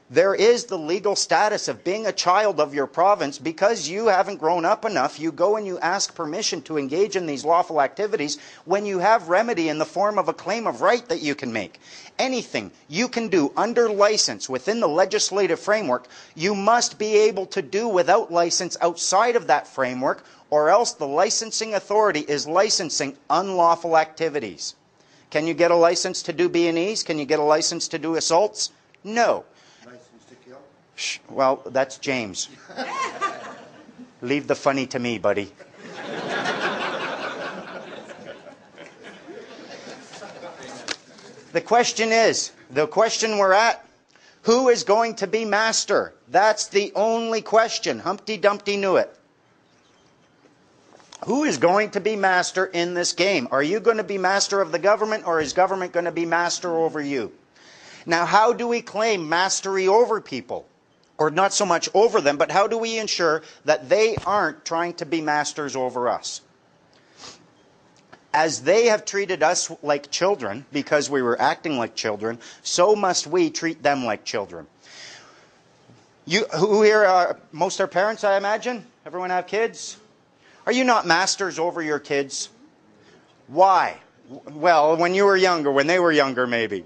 There is the legal status of being a child of your province. Because you haven't grown up enough, you go and you ask permission to engage in these lawful activities when you have remedy in the form of a claim of right that you can make. Anything you can do under license within the legislative framework, you must be able to do without license outside of that framework, or else the licensing authority is licensing unlawful activities. Can you get a license to do B&Es? Can you get a license to do assaults? No. Well, that's James. Leave the funny to me, buddy. The question we're at, who is going to be master? That's the only question. Humpty Dumpty knew it. Who is going to be master in this game? Are you going to be master of the government, or is government going to be master over you? Now, how do we claim mastery over people? Or not so much over them, but how do we ensure that they aren't trying to be masters over us? As they have treated us like children, because we were acting like children, so must we treat them like children. Who here are, most are parents, I imagine? Everyone have kids? Are you not masters over your kids? Why? Well, when you were younger, when they were younger maybe.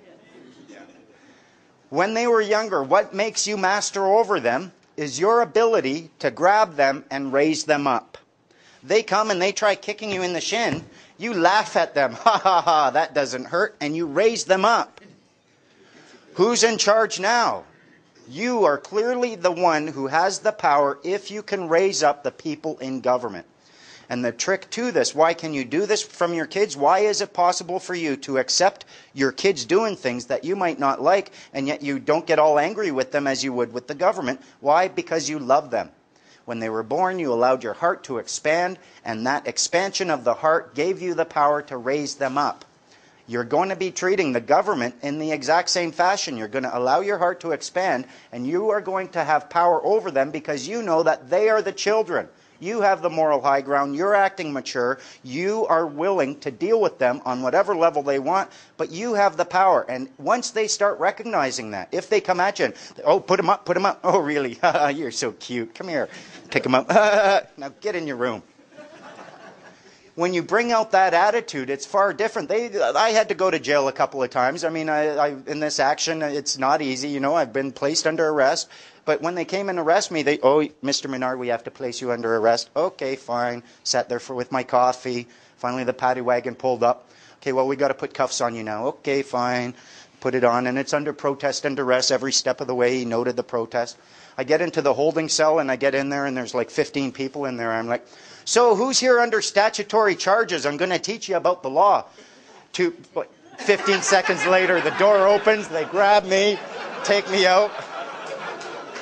When they were younger, what makes you master over them is your ability to grab them and raise them up. They come and they try kicking you in the shin. You laugh at them. Ha ha ha, that doesn't hurt. And you raise them up. Who's in charge now? You are clearly the one who has the power if you can raise up the people in government. And the trick to this, why can you do this from your kids? Why is it possible for you to accept your kids doing things that you might not like, and yet you don't get all angry with them as you would with the government? Why? Because you love them. When they were born, you allowed your heart to expand, and that expansion of the heart gave you the power to raise them up. You're going to be treating the government in the exact same fashion. You're going to allow your heart to expand, and you are going to have power over them because you know that they are the children. You have the moral high ground. You're acting mature. You are willing to deal with them on whatever level they want, but you have the power. And once they start recognizing that, if they come at you and, oh, put him up, put him up. Oh, really? You're so cute. Come here. Pick him up. Now get in your room. When you bring out that attitude, it's far different. I had to go to jail a couple of times. I mean, in this action, it's not easy. You know, I've been placed under arrest. But when they came and arrested me, oh, Mr. Menard, we have to place you under arrest. Okay, fine. Sat there with my coffee. Finally, the paddy wagon pulled up. Okay, well, we got to put cuffs on you now. Okay, fine. Put it on, and it's under protest and duress every step of the way. He noted the protest. I get into the holding cell, and I get in there, and there's like 15 people in there. I'm like, so who's here under statutory charges? I'm going to teach you about the law. 15 seconds later, the door opens. They grab me, take me out.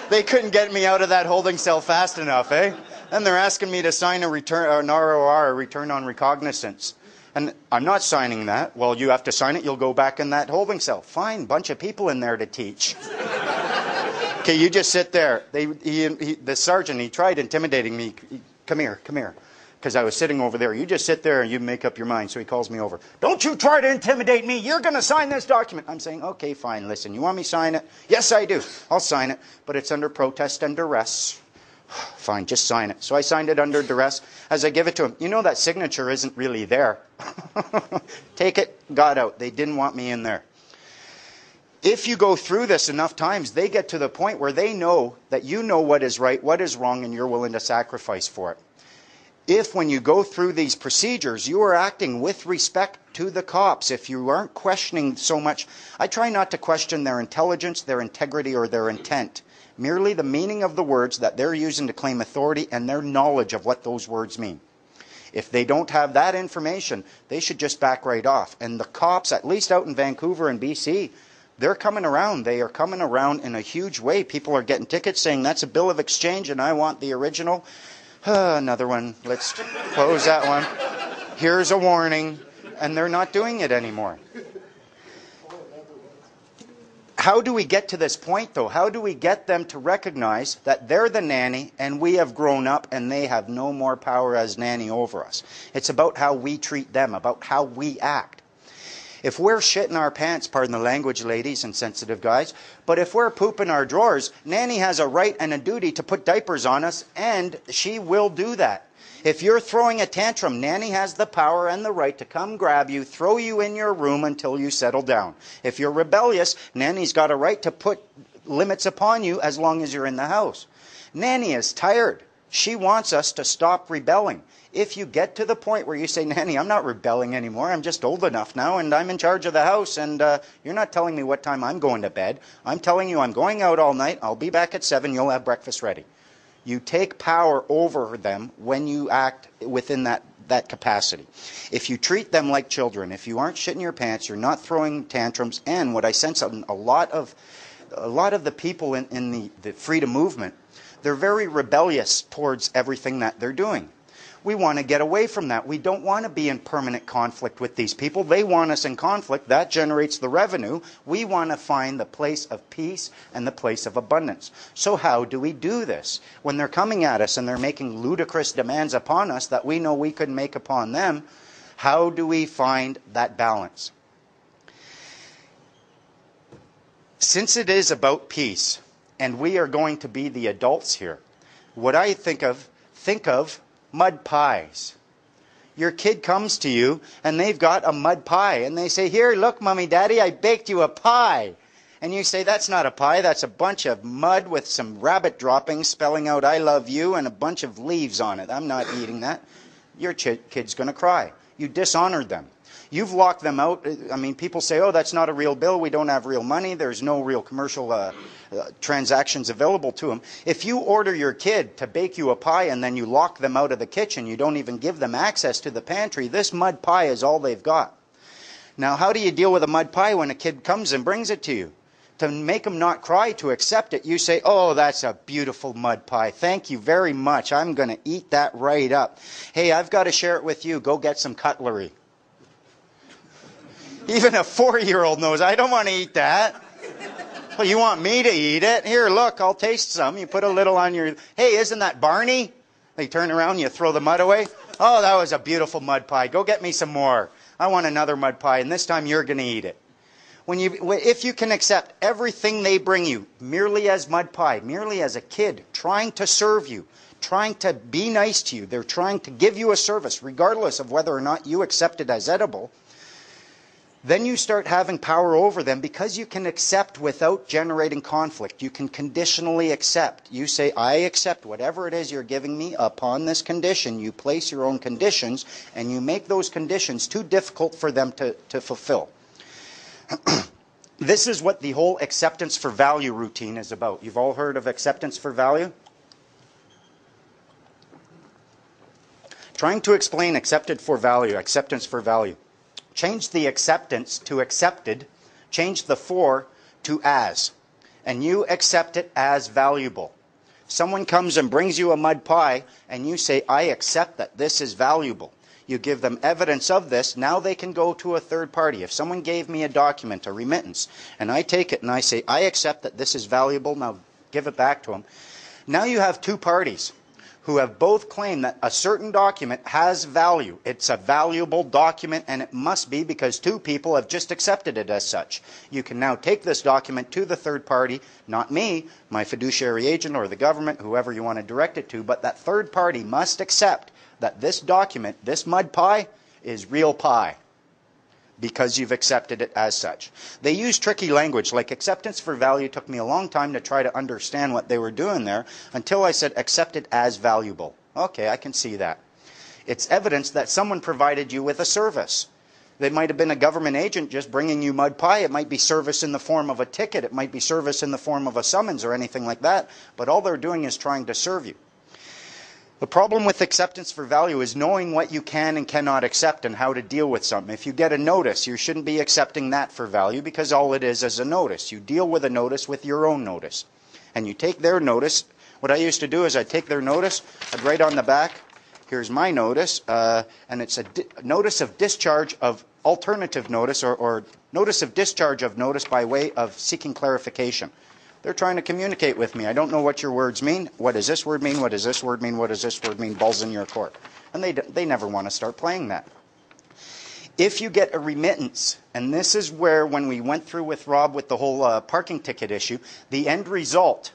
They couldn't get me out of that holding cell fast enough, eh? And they're asking me to sign an ROR, a return on recognizance. And I'm not signing that. Well, you have to sign it. You'll go back in that holding cell. Fine, bunch of people in there to teach. Okay, you just sit there. The sergeant, he tried intimidating me. Come here, come here. Because I was sitting over there. You just sit there and you make up your mind. So he calls me over. Don't you try to intimidate me. You're going to sign this document. I'm saying, okay, fine. Listen, you want me to sign it? Yes, I do. I'll sign it. But it's under protest and duress. Fine, just sign it. So I signed it under duress. As I give it to him, you know that signature isn't really there. Take it, got out. They didn't want me in there. If you go through this enough times, they get to the point where they know that you know what is right, what is wrong, and you're willing to sacrifice for it. If when you go through these procedures, you are acting with respect to the cops, if you aren't questioning so much, I try not to question their intelligence, their integrity, or their intent. Merely the meaning of the words that they're using to claim authority and their knowledge of what those words mean. If they don't have that information, they should just back right off. And the cops, at least out in Vancouver and BC, they're coming around. They are coming around in a huge way. People are getting tickets saying, that's a bill of exchange and I want the original. Another one. Let's close that one. Here's a warning. And they're not doing it anymore. How do we get to this point, though? How do we get them to recognize that they're the nanny and we have grown up and they have no more power as nanny over us? It's about how we treat them, about how we act. If we're shitting our pants, pardon the language, ladies and sensitive guys, but if we're pooping our drawers, Nanny has a right and a duty to put diapers on us, and she will do that. If you're throwing a tantrum, Nanny has the power and the right to come grab you, throw you in your room until you settle down. If you're rebellious, Nanny's got a right to put limits upon you as long as you're in the house. Nanny is tired. She wants us to stop rebelling. If you get to the point where you say, Nanny, I'm not rebelling anymore, I'm just old enough now and I'm in charge of the house and you're not telling me what time I'm going to bed. I'm telling you I'm going out all night, I'll be back at 7, you'll have breakfast ready. You take power over them when you act within that capacity. If you treat them like children, if you aren't shitting your pants, you're not throwing tantrums, and what I sense in a lot of the people in the freedom movement, they're very rebellious towards everything that they're doing. We want to get away from that. We don't want to be in permanent conflict with these people. They want us in conflict. That generates the revenue. We want to find the place of peace and the place of abundance. So how do we do this? When they're coming at us and they're making ludicrous demands upon us that we know we couldn't make upon them, how do we find that balance? Since it is about peace, and we are going to be the adults here, what I think of mud pies. Your kid comes to you and they've got a mud pie and they say, here, look, Mommy, Daddy, I baked you a pie. And you say, that's not a pie, that's a bunch of mud with some rabbit droppings spelling out I love you and a bunch of leaves on it. I'm not eating that. Your kid's going to cry. You dishonored them. You've locked them out. I mean, people say, oh, that's not a real bill. We don't have real money. There's no real commercial transactions available to them. If you order your kid to bake you a pie and then you lock them out of the kitchen, you don't even give them access to the pantry, this mud pie is all they've got. Now, how do you deal with a mud pie when a kid comes and brings it to you? To make them not cry, to accept it, you say, oh, that's a beautiful mud pie. Thank you very much. I'm going to eat that right up. Hey, I've got to share it with you. Go get some cutlery. Even a 4-year-old knows, I don't want to eat that. Well, you want me to eat it? Here, look, I'll taste some. You put a little on your... Hey, isn't that Barney? They turn around, you throw the mud away. Oh, that was a beautiful mud pie. Go get me some more. I want another mud pie, and this time you're going to eat it. If you can accept everything they bring you merely as mud pie, merely as a kid trying to serve you, trying to be nice to you, they're trying to give you a service, regardless of whether or not you accept it as edible, then you start having power over them because you can accept without generating conflict. You can conditionally accept. You say, I accept whatever it is you're giving me upon this condition. You place your own conditions and you make those conditions too difficult for them to fulfill. This is what the whole acceptance for value routine is about. You've all heard of acceptance for value? Trying to explain acceptance for value. Change the acceptance to accepted, change the for to as, and you accept it as valuable. Someone comes and brings you a mud pie, and you say, I accept that this is valuable. You give them evidence of this, now they can go to a third party. If someone gave me a document, a remittance, and I take it and I say, I accept that this is valuable, now give it back to them. Now you have two parties who have both claimed that a certain document has value. It's a valuable document, and it must be because two people have just accepted it as such. You can now take this document to the third party, not me, my fiduciary agent or the government, whoever you want to direct it to, but that third party must accept that this document, this mud pie, is real pie because you've accepted it as such. They use tricky language, like acceptance for value took me a long time to try to understand what they were doing there until I said accepted as valuable. Okay, I can see that. It's evidence that someone provided you with a service. They might have been a government agent just bringing you mud pie. It might be service in the form of a ticket. It might be service in the form of a summons or anything like that. But all they're doing is trying to serve you. The problem with acceptance for value is knowing what you can and cannot accept and how to deal with something. If you get a notice, you shouldn't be accepting that for value because all it is a notice. You deal with a notice with your own notice. And you take their notice. What I used to do is I'd take their notice, I'd write on the back, here's my notice, and it's a notice of discharge of alternative notice or notice of discharge of notice by way of seeking clarification. They're trying to communicate with me. I don't know what your words mean. What does this word mean? What does this word mean? What does this word mean? Balls in your court. And they never want to start playing that. If you get a remittance, and this is where when we went through with Rob with the whole parking ticket issue, the end result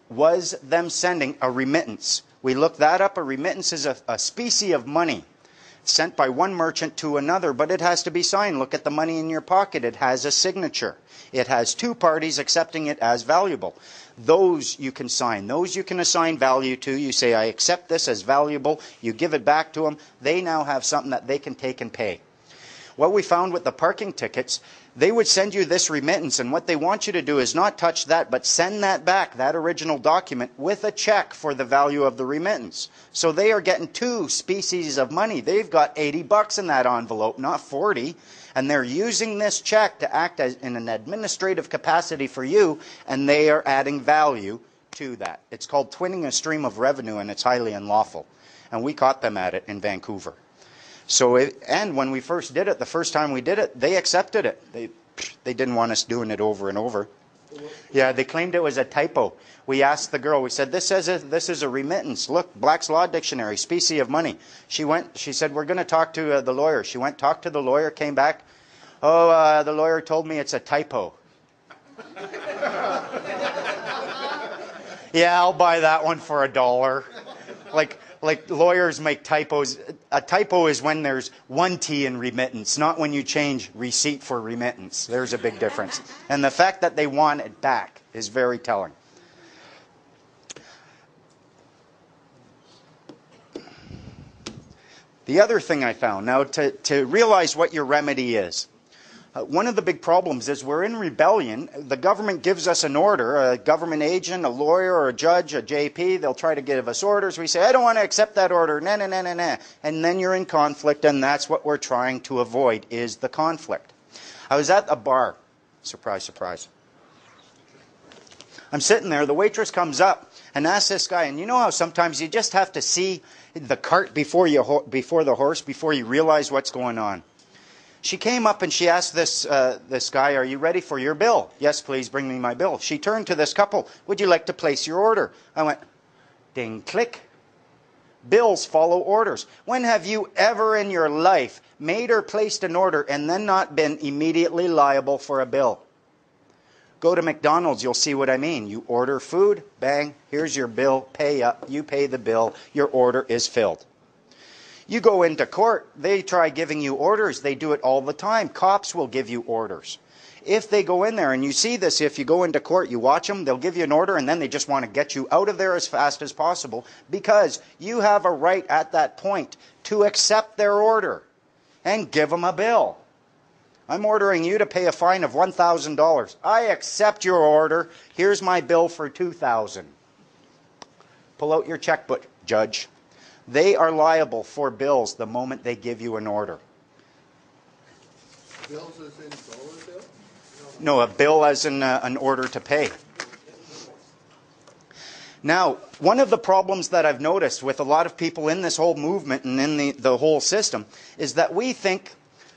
was them sending a remittance. We looked that up. A remittance is a specie of money sent by one merchant to another, but it has to be signed. Look at the money in your pocket. It has a signature. It has two parties accepting it as valuable. Those you can sign. Those you can assign value to. You say, I accept this as valuable. You give it back to them. They now have something that they can take and pay. What we found with the parking tickets, they would send you this remittance, and what they want you to do is not touch that, but send that back, that original document, with a check for the value of the remittance. So they are getting two species of money. They've got $80 in that envelope, not 40, and they're using this check to act as in an administrative capacity for you, and they are adding value to that. It's called twinning a stream of revenue, and it's highly unlawful. And we caught them at it in Vancouver. So, and when we first did it, the first time we did it, they accepted it. They didn't want us doing it over and over. Yeah, they claimed it was a typo. We asked the girl, we said, this is a remittance. Look, Black's Law Dictionary, specie of money. She said, we're going to talk to the lawyer. She went, talked to the lawyer, came back. Oh, the lawyer told me it's a typo. Yeah, I'll buy that one for $1. Like lawyers make typos. A typo is when there's one T in remittance, not when you change receipt for remittance. There's a big difference. And the fact that they want it back is very telling. The other thing I found, now to realize what your remedy is. One of the big problems is we're in rebellion. The government gives us an order, a government agent, a lawyer, or a judge, a JP. They'll try to give us orders. We say, I don't want to accept that order. Nah, nah, nah, nah, nah. And then you're in conflict, and that's what we're trying to avoid, is the conflict. I was at a bar. Surprise, surprise. I'm sitting there. The waitress comes up and asks this guy, and you know how sometimes you just have to see the cart before the horse, before you realize what's going on. She came up and she asked this guy, are you ready for your bill? Yes, please, bring me my bill. She turned to this couple, would you like to place your order? I went, ding, click. Bills follow orders. When have you ever in your life made or placed an order and then not been immediately liable for a bill? Go to McDonald's, you'll see what I mean. You order food, bang, here's your bill, pay up, you pay the bill, your order is filled. You go into court, they try giving you orders. They do it all the time. Cops will give you orders. If they go in there, and you see this, if you go into court, you watch them, they'll give you an order, and then they just want to get you out of there as fast as possible because you have a right at that point to accept their order and give them a bill. I'm ordering you to pay a fine of $1,000. I accept your order. Here's my bill for $2,000. Pull out your checkbook, judge. They are liable for bills the moment they give you an order. Bills as in dollar bill? No, a bill as in an order to pay. Now, one of the problems that I've noticed with a lot of people in this whole movement and in the whole system is that we think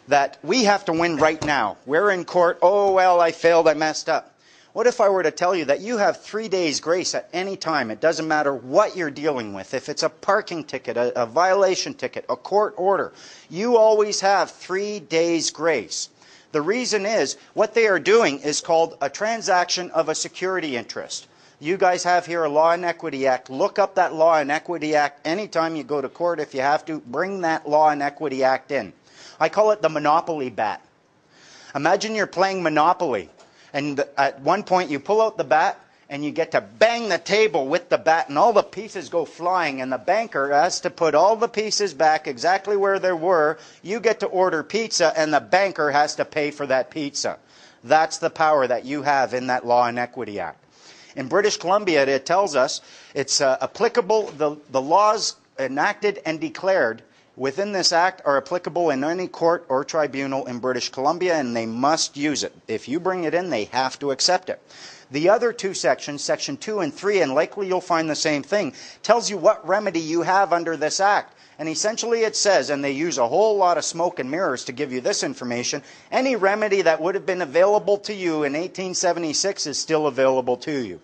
that we have to win right now. We're in court, oh, well, I failed, I messed up. What if I were to tell you that you have 3 days grace at any time? It doesn't matter what you're dealing with. If it's a parking ticket, a violation ticket, a court order, you always have 3 days grace. The reason is what they are doing is called a transaction of a security interest. You guys have here a Law and Equity Act. Look up that Law and Equity Act anytime you go to court. If you have to, bring that Law and Equity Act in. I call it the Monopoly bat. Imagine you're playing Monopoly. And at one point you pull out the bat and you get to bang the table with the bat and all the pieces go flying and the banker has to put all the pieces back exactly where they were. You get to order pizza and the banker has to pay for that pizza. That's the power that you have in that Law and Equity Act. In British Columbia it tells us it's applicable, the laws enacted and declared within this act are applicable in any court or tribunal in British Columbia, and they must use it. If you bring it in, they have to accept it. The other two sections, Section 2 and 3, and likely you'll find the same thing, tells you what remedy you have under this act. And essentially it says, and they use a whole lot of smoke and mirrors to give you this information, any remedy that would have been available to you in 1876 is still available to you.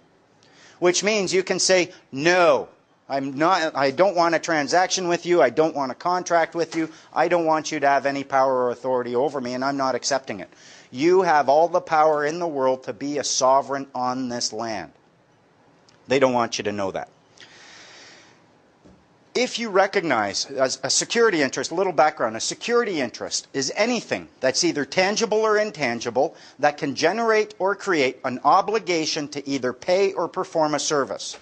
Which means you can say, no, I don't want a transaction with you. I don't want a contract with you. I don't want you to have any power or authority over me, and I'm not accepting it. You have all the power in the world to be a sovereign on this land. They don't want you to know that. If you recognize a security interest, a little background, a security interest is anything that's either tangible or intangible that can generate or create an obligation to either pay or perform a service.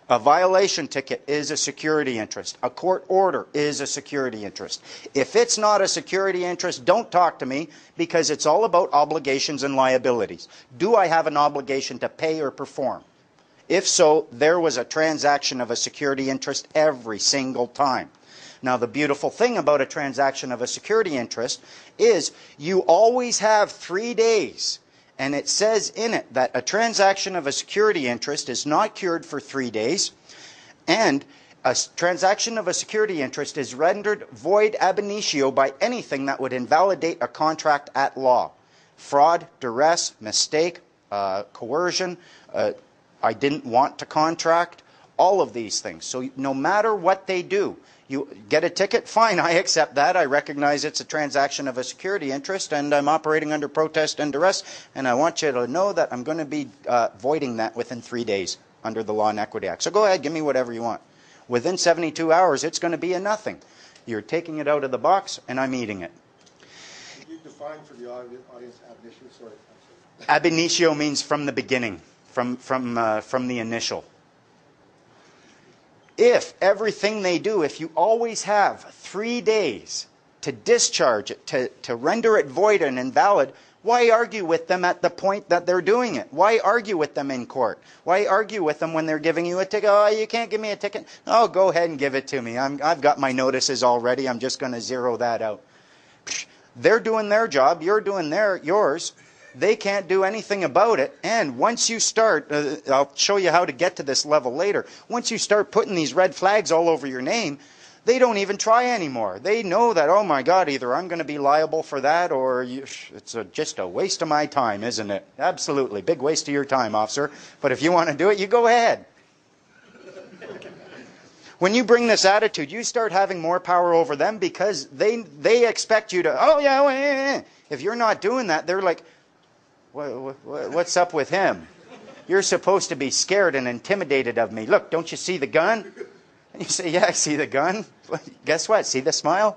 A violation ticket is a security interest. A court order is a security interest. If it's not a security interest, don't talk to me, because it's all about obligations and liabilities. Do I have an obligation to pay or perform? If so, there was a transaction of a security interest every single time. Now, the beautiful thing about a transaction of a security interest is you always have 3 days. And it says in it that a transaction of a security interest is not cured for 3 days, and a transaction of a security interest is rendered void ab initio by anything that would invalidate a contract at law. Fraud, duress, mistake, coercion, I didn't want to contract, all of these things. So no matter what they do, you get a ticket, fine, I accept that. I recognize it's a transaction of a security interest, and I'm operating under protest and duress, and I want you to know that I'm going to be voiding that within 3 days under the Law and Equity Act. So go ahead, give me whatever you want. Within 72 hours, it's going to be a nothing. You're taking it out of the box, and I'm eating it. Could you define for the audience ab initio? Sorry. Ab initio means from the beginning, from the initial. If everything they do, if you always have 3 days to discharge it, to render it void and invalid, why argue with them at the point that they're doing it? Why argue with them in court? Why argue with them when they're giving you a ticket? Oh, you can't give me a ticket. Oh, go ahead and give it to me. I've got my notices already. I'm just going to zero that out. They're doing their job. You're doing yours. They can't do anything about it. And once you start, I'll show you how to get to this level later. Once you start putting these red flags all over your name, they don't even try anymore. They know that, oh my God, either I'm going to be liable for that, or it's just a waste of my time, isn't it? Absolutely. Big waste of your time, officer. But if you want to do it, you go ahead. When you bring this attitude, you start having more power over them, because they expect you to, oh yeah, if you're not doing that, they're like, what's up with him? You're supposed to be scared and intimidated of me. Look, don't you see the gun? And you say, yeah, I see the gun. Guess what? See the smile?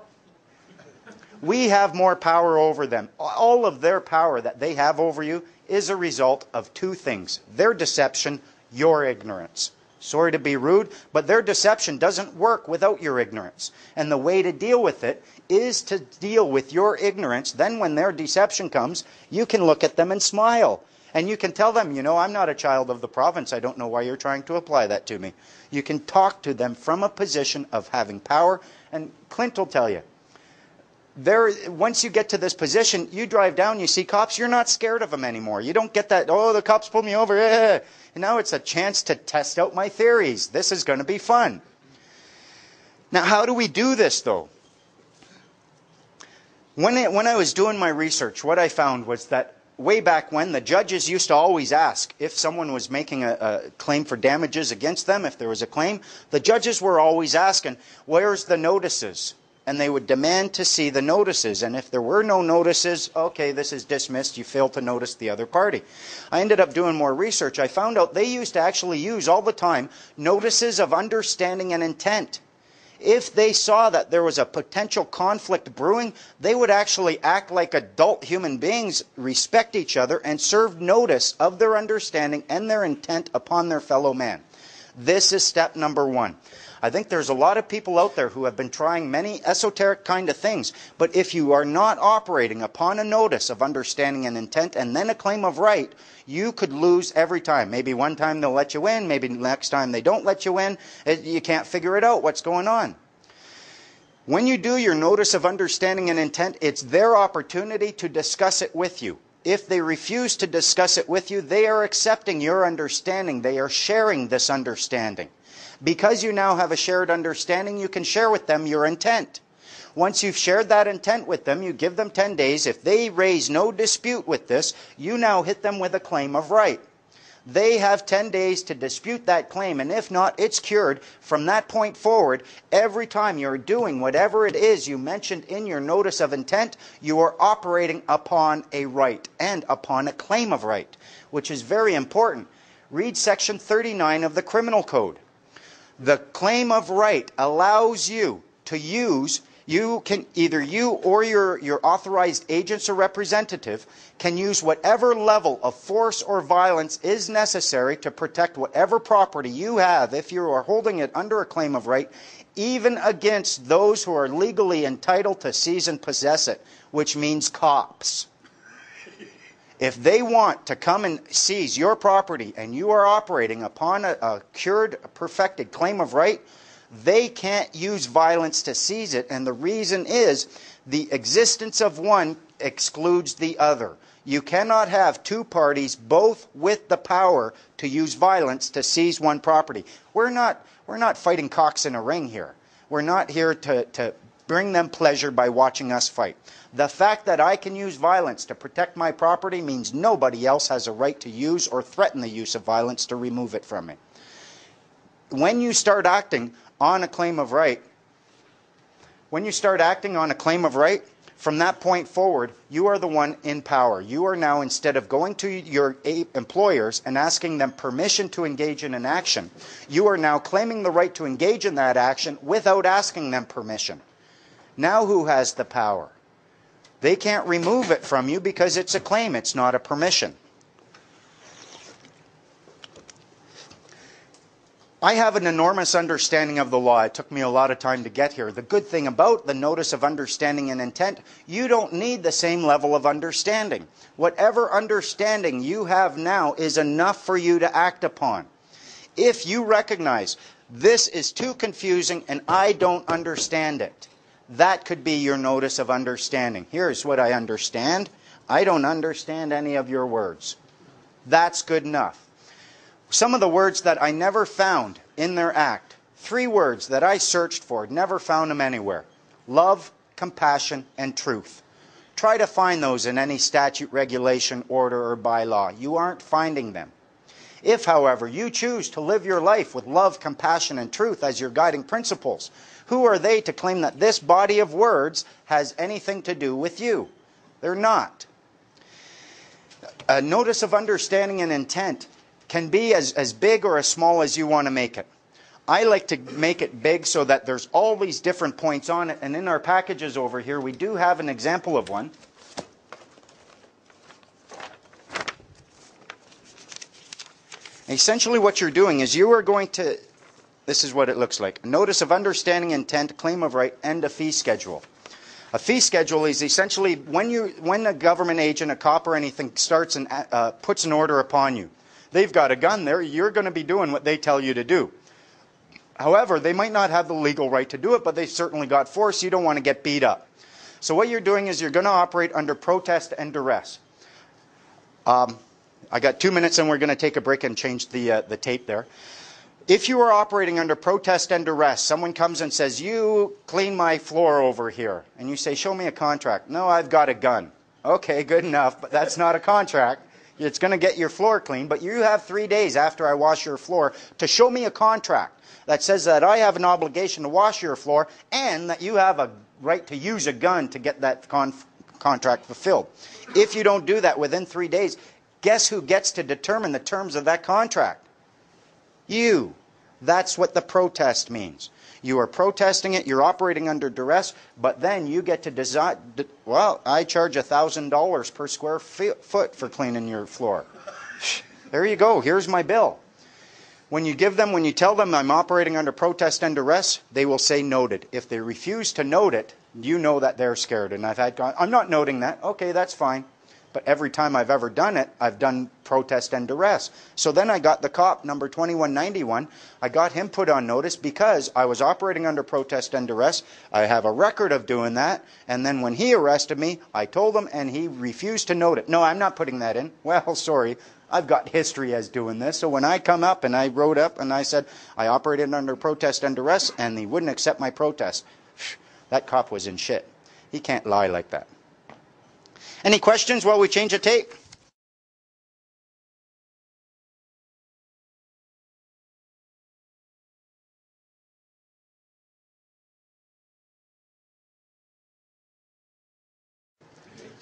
We have more power over them. All of their power that they have over you is a result of two things: their deception, your ignorance. Sorry to be rude, but their deception doesn't work without your ignorance. And the way to deal with it is to deal with your ignorance. Then when their deception comes, you can look at them and smile. And you can tell them, you know, I'm not a child of the province. I don't know why you're trying to apply that to me. You can talk to them from a position of having power. And Clint will tell you, once you get to this position, you drive down, you see cops, you're not scared of them anymore. You don't get that, oh, the cops pulled me over. And now it's a chance to test out my theories. This is going to be fun. Now, how do we do this, though? When I was doing my research, what I found was that way back when, the judges used to always ask if someone was making a claim for damages against them, if there was a claim, the judges were always asking, where's the notices? And they would demand to see the notices. And if there were no notices, okay, this is dismissed. You failed to notice the other party. I ended up doing more research. I found out they used to actually use all the time notices of understanding and intent. If they saw that there was a potential conflict brewing, they would actually act like adult human beings, respect each other, and serve notice of their understanding and their intent upon their fellow man. This is step number one. I think there's a lot of people out there who have been trying many esoteric kind of things, but if you are not operating upon a notice of understanding and intent and then a claim of right, you could lose every time. Maybe one time they'll let you in, maybe next time they don't let you in. You can't figure it out what's going on. When you do your notice of understanding and intent, it's their opportunity to discuss it with you. If they refuse to discuss it with you, they are accepting your understanding. They are sharing this understanding. Because you now have a shared understanding, you can share with them your intent. Once you've shared that intent with them, you give them 10 days. If they raise no dispute with this, you now hit them with a claim of right. They have 10 days to dispute that claim, and if not, it's cured. From that point forward, every time you're doing whatever it is you mentioned in your notice of intent, you are operating upon a right and upon a claim of right, which is very important. Read section 39 of the Criminal Code. The claim of right allows you to use, either you or your authorized agents or representative can use whatever level of force or violence is necessary to protect whatever property you have if you are holding it under a claim of right, even against those who are legally entitled to seize and possess it, which means cops. If they want to come and seize your property and you are operating upon a cured, perfected claim of right, they can't use violence to seize it, and the reason is the existence of one excludes the other. You cannot have two parties both with the power to use violence to seize one property. We're not fighting cocks in a ring here. We're not here to bring them pleasure by watching us fight. The fact that I can use violence to protect my property means nobody else has a right to use or threaten the use of violence to remove it from me. When you start acting on a claim of right, from that point forward, you are the one in power. You are now, instead of going to your employers and asking them permission to engage in an action, you are now claiming the right to engage in that action without asking them permission. Now who has the power? They can't remove it from you because it's a claim, it's not a permission. I have an enormous understanding of the law. It took me a lot of time to get here. The good thing about the notice of understanding and intent, you don't need the same level of understanding. Whatever understanding you have now is enough for you to act upon. If you recognize this is too confusing and I don't understand it, that could be your notice of understanding. Here's what I understand. I don't understand any of your words. That's good enough. Some of the words that I never found in their act, 3 words that I searched for, never found them anywhere. Love, compassion, and truth. Try to find those in any statute, regulation, order, or bylaw. You aren't finding them. If, however, you choose to live your life with love, compassion, and truth as your guiding principles, who are they to claim that this body of words has anything to do with you? They're not. A notice of understanding and intent can be as big or as small as you want to make it. I like to make it big so that there's all these different points on it, and in our packages over here we do have an example of one. Essentially what you're doing is you are going to, this is what it looks like, a notice of understanding, intent, claim of right, and a fee schedule. A fee schedule is essentially when a government agent, a cop or anything starts and puts an order upon you. They've got a gun there, you're going to be doing what they tell you to do. However, they might not have the legal right to do it, but they've certainly got force. You don't want to get beat up. So what you're doing is you're going to operate under protest and duress. I got 2 minutes and we're going to take a break and change the tape there. If you are operating under protest and duress, someone comes and says, you clean my floor over here. And you say, show me a contract. No, I've got a gun. Okay, good enough, but that's not a contract. It's going to get your floor clean, but you have 3 days after I wash your floor to show me a contract that says that I have an obligation to wash your floor and that you have a right to use a gun to get that contract fulfilled. If you don't do that within 3 days, guess who gets to determine the terms of that contract? You. That's what the protest means. You are protesting it, you're operating under duress, but then you get to decide, well, I charge $1,000 per square foot for cleaning your floor. There you go, here's my bill. When you tell them I'm operating under protest and duress, they will say noted. If they refuse to note it, you know that they're scared. And I'm not noting that. Okay, that's fine. But every time I've ever done it, I've done protest and duress. So then I got the cop, number 2191. I got him put on notice because I was operating under protest and duress. I have a record of doing that. And then when he arrested me, I told him and he refused to note it. No, I'm not putting that in. Well, sorry. I've got history as doing this. So when I come up and I wrote up and I said I operated under protest and duress and he wouldn't accept my protest, that cop was in shit. He can't lie like that. Any questions while we change the tape?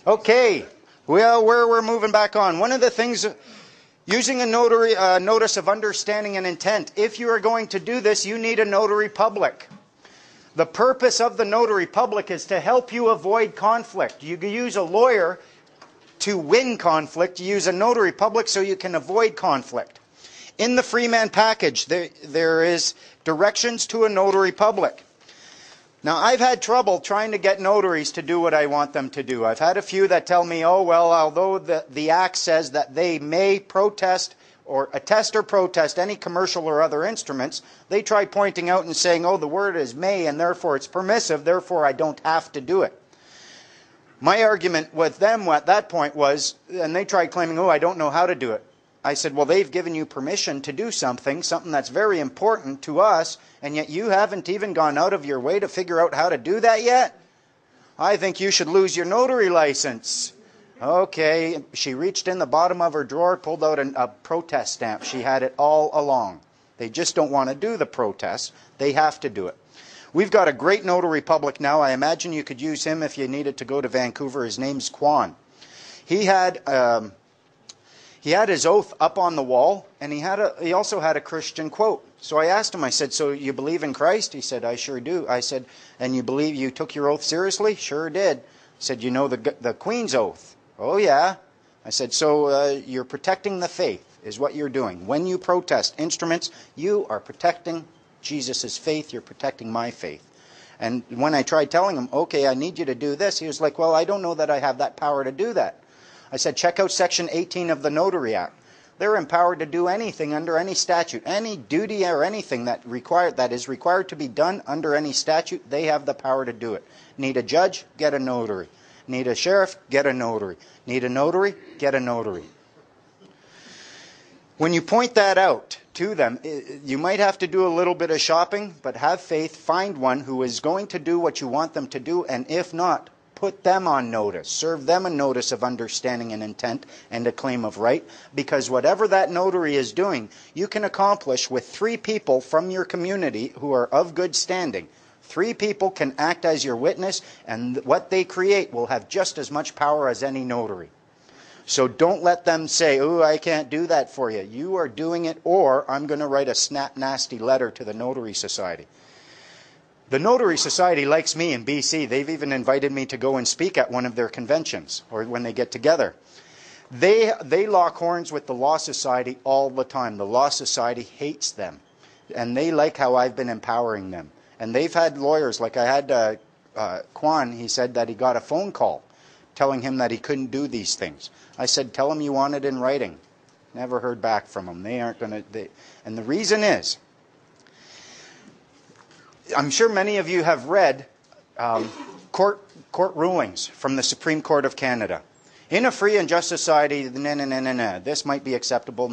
Okay, well, we're moving back on. One of the things, using a notary notice of understanding and intent. If you are going to do this, you need a notary public. The purpose of the notary public is to help you avoid conflict. You use a lawyer to win conflict. You use a notary public so you can avoid conflict. In the Freeman package, there is directions to a notary public. Now, I've had trouble trying to get notaries to do what I want them to do. I've had a few that tell me, oh, well, although the Act says that they may protest or attest or protest any commercial or other instruments, they try pointing out and saying, oh, the word is may and therefore it's permissive, therefore I don't have to do it. My argument with them at that point was, and they tried claiming, oh, I don't know how to do it. I said, well, they've given you permission to do something that's very important to us, and yet you haven't even gone out of your way to figure out how to do that yet? I think you should lose your notary license. Okay, she reached in the bottom of her drawer, pulled out a protest stamp. She had it all along. They just don't want to do the protest. They have to do it. We've got a great notary public now. I imagine you could use him if you needed to go to Vancouver. His name's Kwan. He had his oath up on the wall, and he also had a Christian quote. So I asked him, I said, so you believe in Christ? He said, I sure do. I said, and you believe you took your oath seriously? Sure did. I said, you know the Queen's oath? Oh, yeah. I said, so you're protecting the faith is what you're doing. When you protest instruments, you are protecting Jesus' faith. You're protecting my faith. And when I tried telling him, okay, I need you to do this, he was like, well, I don't know that I have that power to do that. I said, check out Section 18 of the Notary Act. They're empowered to do anything under any statute, any duty or anything that is required to be done under any statute. They have the power to do it. Need a judge? Get a notary. Need a sheriff? Get a notary. Need a notary? Get a notary. When you point that out to them, you might have to do a little bit of shopping, but have faith, find one who is going to do what you want them to do, and if not, put them on notice. Serve them a notice of understanding and intent and a claim of right, because whatever that notary is doing, you can accomplish with 3 people from your community who are of good standing. 3 people can act as your witness, and what they create will have just as much power as any notary. So don't let them say, oh, I can't do that for you. You are doing it, or I'm going to write a snap nasty letter to the Notary Society. The Notary Society likes me in BC. They've even invited me to go and speak at one of their conventions, or when they get together. They lock horns with the Law Society all the time. The Law Society hates them, and they like how I've been empowering them. And they've had lawyers, like I had Kwan, he said that he got a phone call telling him that he couldn't do these things. I said, tell him you want it in writing. Never heard back from them. They aren't going to... And the reason is, I'm sure many of you have read court rulings from the Supreme Court of Canada. In a free and just society, this might be acceptable,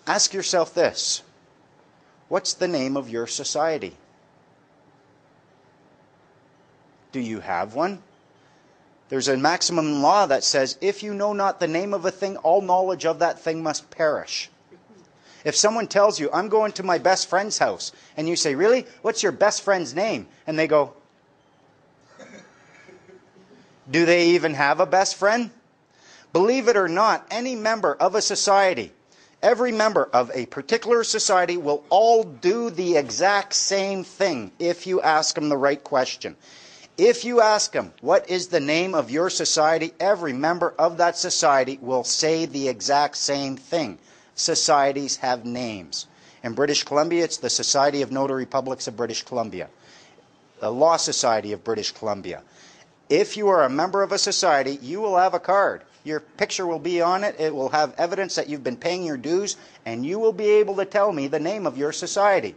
Ask yourself this. What's the name of your society? Do you have one? There's a maximum law that says, if you know not the name of a thing, all knowledge of that thing must perish. If someone tells you, I'm going to my best friend's house, and you say, really? What's your best friend's name? And they go, do they even have a best friend? Believe it or not, any member of a society, every member of a particular society will all do the exact same thing if you ask them the right question. If you ask them, what is the name of your society? Every member of that society will say the exact same thing. Societies have names. In British Columbia, it's the Society of Notary Publics of British Columbia, the Law Society of British Columbia. If you are a member of a society, you will have a card. Your picture will be on it. It will have evidence that you've been paying your dues, and you will be able to tell me the name of your society.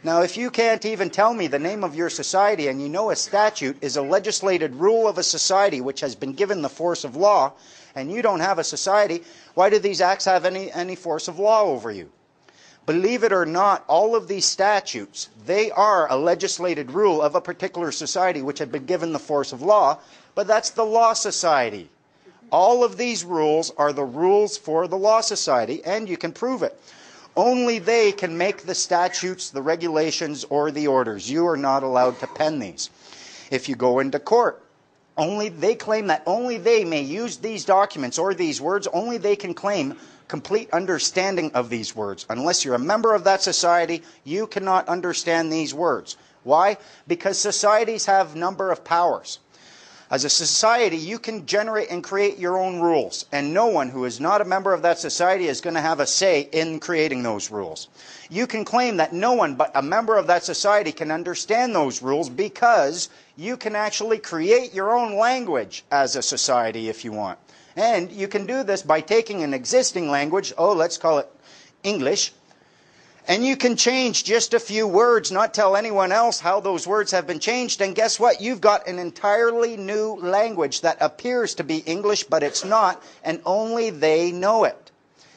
Now, if you can't even tell me the name of your society, and you know a statute is a legislated rule of a society which has been given the force of law, and you don't have a society, why do these acts have any force of law over you? Believe it or not, all of these statutes, they are a legislated rule of a particular society which have been given the force of law, but that's the Law Society. All of these rules are the rules for the Law Society, and you can prove it. Only they can make the statutes, the regulations, or the orders. You are not allowed to pen these. If you go into court, They claim that only they may use these documents or these words. Only they can claim complete understanding of these words. Unless you're a member of that society, you cannot understand these words. Why? Because societies have a number of powers. As a society, you can generate and create your own rules, and no one who is not a member of that society is going to have a say in creating those rules. You can claim that no one but a member of that society can understand those rules because you can actually create your own language as a society if you want. And you can do this by taking an existing language, let's call it English, and you can change just a few words, not tell anyone else how those words have been changed. And guess what? You've got an entirely new language that appears to be English, but it's not, and only they know it.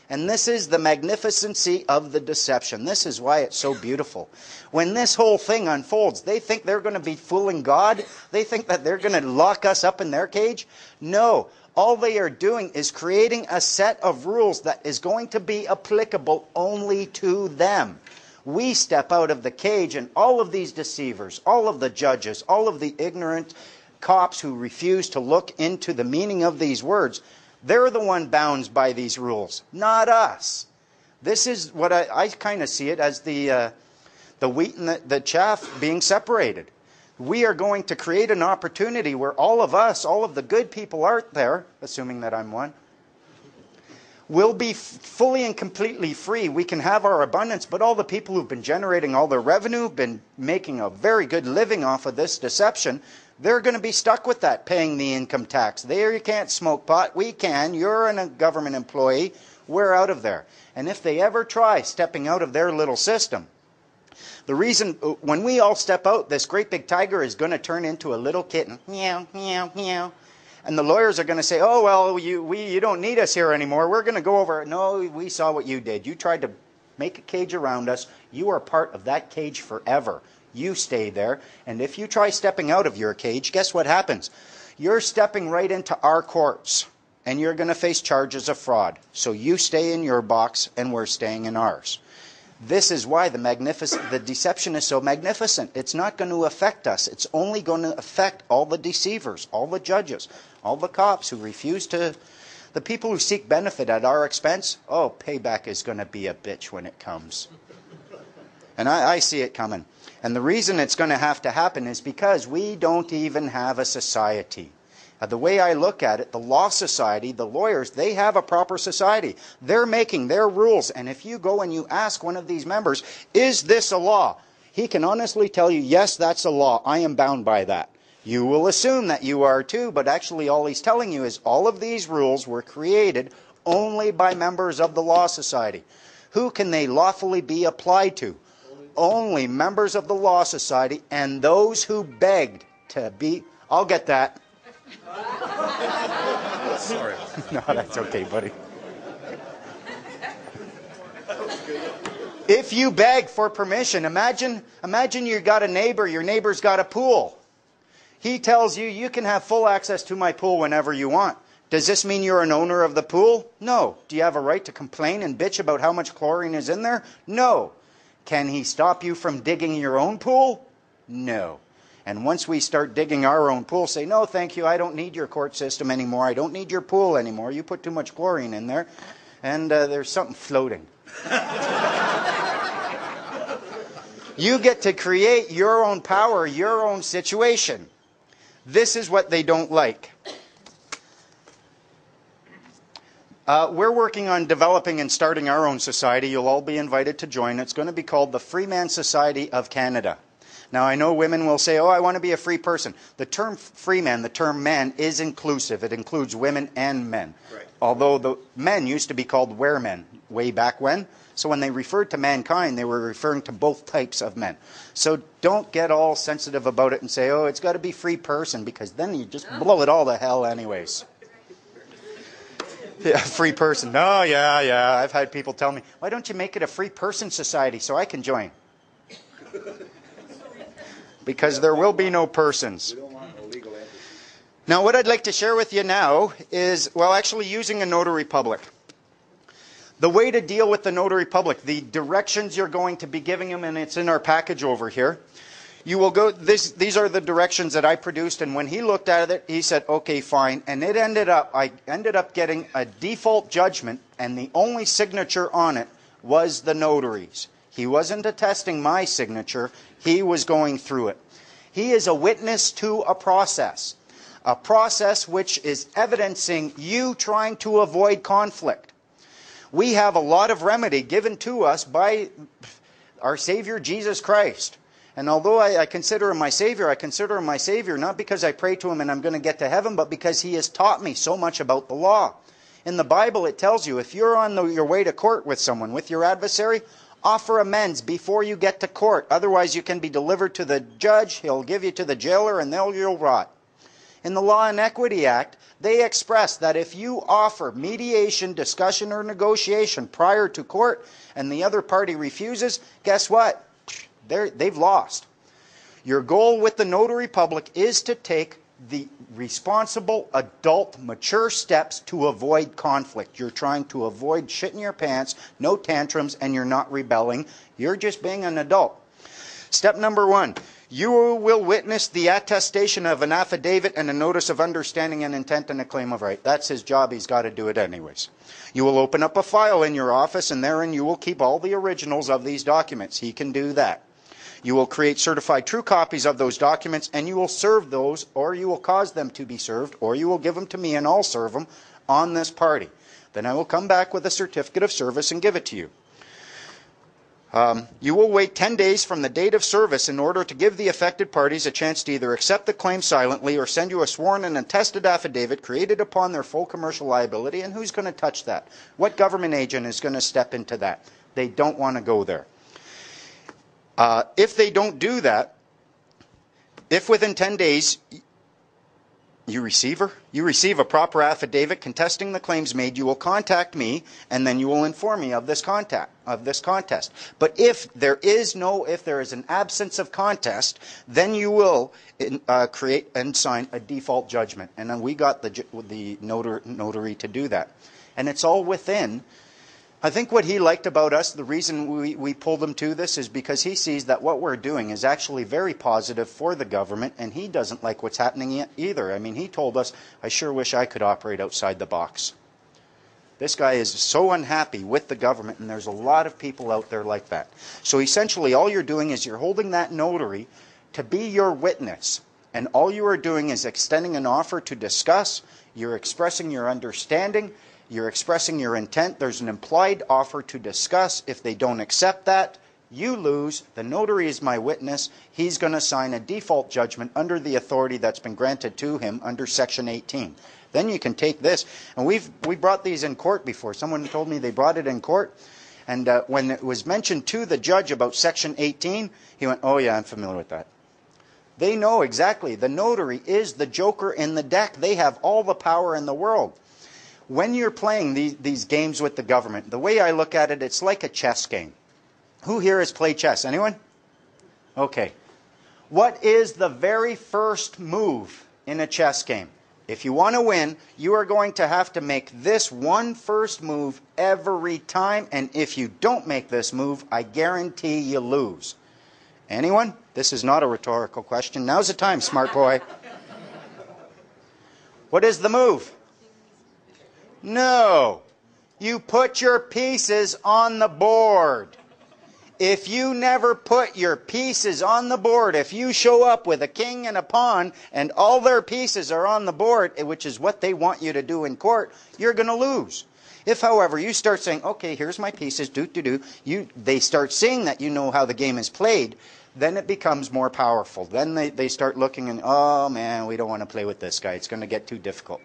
And this is the magnificency of the deception. This is why it's so beautiful. When this whole thing unfolds, they think they're going to be fooling God. They think that they're going to lock us up in their cage. No. All they are doing is creating a set of rules that is going to be applicable only to them. We step out of the cage, and all of these deceivers, all of the judges, all of the ignorant cops who refuse to look into the meaning of these words, they're the one bound by these rules, not us. This is what I kind of see it as the wheat and the chaff being separated. We are going to create an opportunity where all of us, all of the good people out there, assuming that I'm one, will be fully and completely free. We can have our abundance, but all the people who've been generating all their revenue, been making a very good living off of this deception, they're going to be stuck with that, paying the income tax. There you can't smoke pot. We can. You're a government employee. We're out of there. And if they ever try stepping out of their little system, the reason, when we all step out, this great big tiger is going to turn into a little kitten. Meow, meow, meow. And the lawyers are going to say, oh, well, you don't need us here anymore. We're going to go over. No, we saw what you did. You tried to make a cage around us. You are part of that cage forever. You stay there. And if you try stepping out of your cage, guess what happens? You're stepping right into our courts. And you're going to face charges of fraud. So you stay in your box, and we're staying in ours. This is why the deception is so magnificent. It's not going to affect us. It's only going to affect all the deceivers, all the judges, all the cops who refuse to, the people who seek benefit at our expense. Oh, payback is going to be a bitch when it comes. And I see it coming. And the reason it's going to have to happen is because we don't even have a society. The way I look at it, the law society, the lawyers, they have a proper society. They're making their rules. And if you go and you ask one of these members, is this a law? He can honestly tell you, yes, that's a law. I am bound by that. You will assume that you are too, but actually all he's telling you is all of these rules were created only by members of the law society. Who can they lawfully be applied to? Only members of the law society and those who begged to be... I'll get that. Sorry. No, that's okay, buddy. If you beg for permission, imagine you got a neighbor, your neighbor's got a pool. He tells you, you can have full access to my pool whenever you want. Does this mean you're an owner of the pool? No. Do you have a right to complain and bitch about how much chlorine is in there? No. Can he stop you from digging your own pool? No. And once we start digging our own pool, say, no, thank you, I don't need your court system anymore. I don't need your pool anymore. You put too much chlorine in there, and there's something floating. You get to create your own power, your own situation. This is what they don't like. We're working on developing and starting our own society. You'll all be invited to join. It's going to be called the Freeman Society of Canada. Now, I know women will say, oh, I want to be a free person. The term freeman, the term man, is inclusive. It includes women and men. Right. Although the men used to be called weremen way back when. So when they referred to mankind, they were referring to both types of men. So don't get all sensitive about it and say, oh, it's got to be free person, because then you just blow it all to hell anyways. Yeah, free person. Oh, yeah. I've had people tell me, why don't you make it a free person society so I can join? Because there will be no persons. Now, what I'd like to share with you now is, well, actually using a notary public. The way to deal with the notary public, the directions you're going to be giving them, and it's in our package over here. You will go, these are the directions that I produced, and when he looked at it, he said, okay, fine. And I ended up getting a default judgment, and the only signature on it was the notary's. He wasn't attesting my signature, he was going through it. He is a witness to a process which is evidencing you trying to avoid conflict. We have a lot of remedy given to us by our Savior Jesus Christ. And although I consider him my Savior, I consider him my Savior not because I pray to him and I'm going to get to heaven, but because he has taught me so much about the law. In the Bible it tells you if you're on your way to court with someone, with your adversary, offer amends before you get to court. Otherwise you can be delivered to the judge, he'll give you to the jailer, and then you'll rot. In the Law and Equity Act, they express that if you offer mediation, discussion, or negotiation prior to court and the other party refuses, guess what? They've lost. Your goal with the notary public is to take the responsible, adult, mature steps to avoid conflict. You're trying to avoid shitting your pants, no tantrums, and you're not rebelling. You're just being an adult. Step number 1. You will witness the attestation of an affidavit and a notice of understanding and intent and a claim of right. That's his job. He's got to do it anyways. You will open up a file in your office, and therein you will keep all the originals of these documents. He can do that. You will create certified true copies of those documents, and you will serve those, or you will cause them to be served, or you will give them to me and I'll serve them on this party. Then I will come back with a certificate of service and give it to you. You will wait 10 days from the date of service in order to give the affected parties a chance to either accept the claim silently or send you a sworn and attested affidavit created upon their full commercial liability. And who's going to touch that? What government agent is going to step into that? They don't want to go there. If they don't do that, if within 10 days you receive a proper affidavit contesting the claims made, you will contact me, and then you will inform me of this contest. But if there is an absence of contest, then you will create and sign a default judgment. And then we got the notary to do that. And it's all within. I think what he liked about us, the reason we pulled him to this, is because he sees that what we're doing is actually very positive for the government, and he doesn't like what's happening either. I mean, he told us, I sure wish I could operate outside the box. This guy is so unhappy with the government, and there's a lot of people out there like that. So essentially all you're doing is you're holding that notary to be your witness, and all you are doing is extending an offer to discuss. You're expressing your understanding. You're expressing your intent. There's an implied offer to discuss. If they don't accept that, you lose. The notary is my witness. He's going to sign a default judgment under the authority that's been granted to him under Section 18. Then you can take this. And we brought these in court before. Someone told me they brought it in court. And when it was mentioned to the judge about Section 18, he went, oh yeah, I'm familiar with that. They know exactly. The notary is the joker in the deck. They have all the power in the world. When you're playing these games with the government, the way I look at it, it's like a chess game. Who here has played chess? Anyone? Okay. What is the very first move in a chess game? If you want to win, you are going to have to make this one first move every time, and if you don't make this move, I guarantee you lose. Anyone? This is not a rhetorical question. Now's the time, smart boy. What is the move? No. You put your pieces on the board. If you never put your pieces on the board, if you show up with a king and a pawn and all their pieces are on the board, which is what they want you to do in court, you're going to lose. If, however, you start saying, okay, here's my pieces, they start seeing that you know how the game is played, then it becomes more powerful. Then they start looking and, oh man, we don't want to play with this guy. It's going to get too difficult.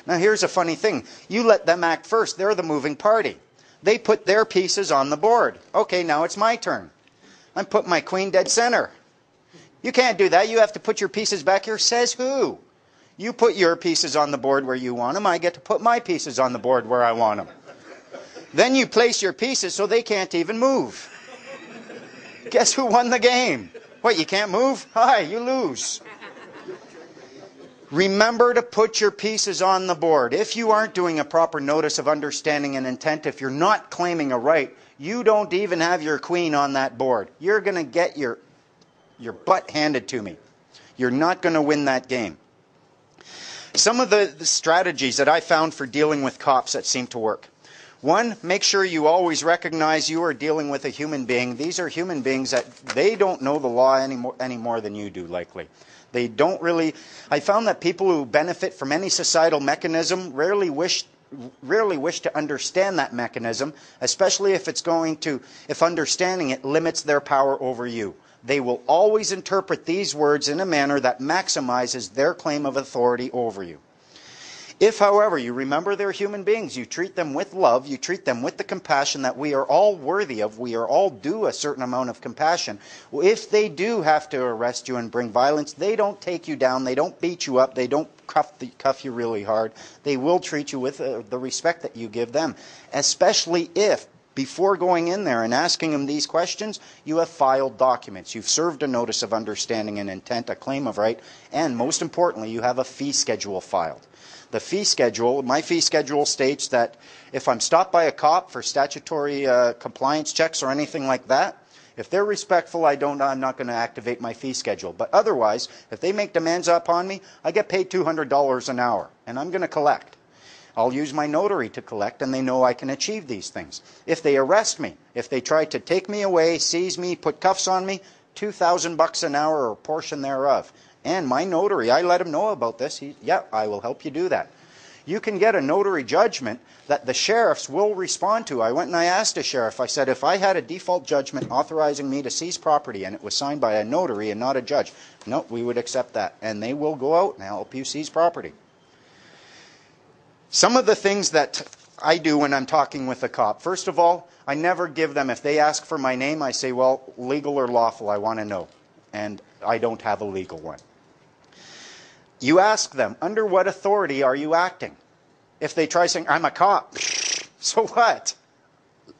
Now here's a funny thing. You let them act first. They're the moving party. They put their pieces on the board. Okay, now it's my turn. I'm putting my queen dead center. You can't do that. You have to put your pieces back here. Says who? You put your pieces on the board where you want them. I get to put my pieces on the board where I want them. Then you place your pieces so they can't even move. Guess who won the game? What, you can't move? Hi, you lose. Remember to put your pieces on the board. If you aren't doing a proper notice of understanding and intent, if you're not claiming a right, you don't even have your queen on that board. You're going to get your your butt handed to me. You're not going to win that game. Some of the strategies that I found for dealing with cops that seem to work. One, make sure you always recognize you are dealing with a human being. These are human beings that they don't know the law any more than you do, likely. They don't really... I found that people who benefit from any societal mechanism rarely wish to understand that mechanism, especially if understanding it limits their power over you. They will always interpret these words in a manner that maximizes their claim of authority over you. If, however, you remember they're human beings, you treat them with love, you treat them with the compassion that we are all worthy of, we are all due a certain amount of compassion. If they do have to arrest you and bring violence, they don't take you down, they don't beat you up, they don't cuff you really hard. They will treat you with the respect that you give them, especially if, before going in there and asking them these questions, you have filed documents. You've served a notice of understanding and intent, a claim of right, and most importantly, you have a fee schedule filed. The fee schedule, my fee schedule states that if I'm stopped by a cop for statutory compliance checks or anything like that, if they're respectful, I'm not going to activate my fee schedule. But otherwise, if they make demands upon me, I get paid $200 an hour, and I'm going to collect. I'll use my notary to collect, and they know I can achieve these things. If they arrest me, if they try to take me away, seize me, put cuffs on me, $2,000 an hour or a portion thereof. And my notary, I let him know about this. Yeah, I will help you do that. You can get a notary judgment that the sheriffs will respond to. I went and I asked a sheriff, I said, if I had a default judgment authorizing me to seize property and it was signed by a notary and not a judge, no, we would accept that. And they will go out and help you seize property. Some of the things that I do when I'm talking with a cop, first of all, I never give them, if they ask for my name, I say, well, legal or lawful, I want to know. And I don't have a legal one. You ask them, under what authority are you acting? If they try saying, I'm a cop, so what?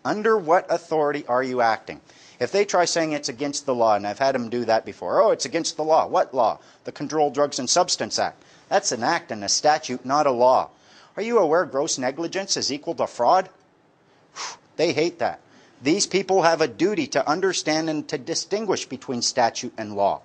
Under what authority are you acting? If they try saying it's against the law, and I've had them do that before, oh, it's against the law. What law? The Controlled Drugs and Substance Act. That's an act and a statute, not a law. Are you aware gross negligence is equal to fraud? They hate that. These people have a duty to understand and to distinguish between statute and law.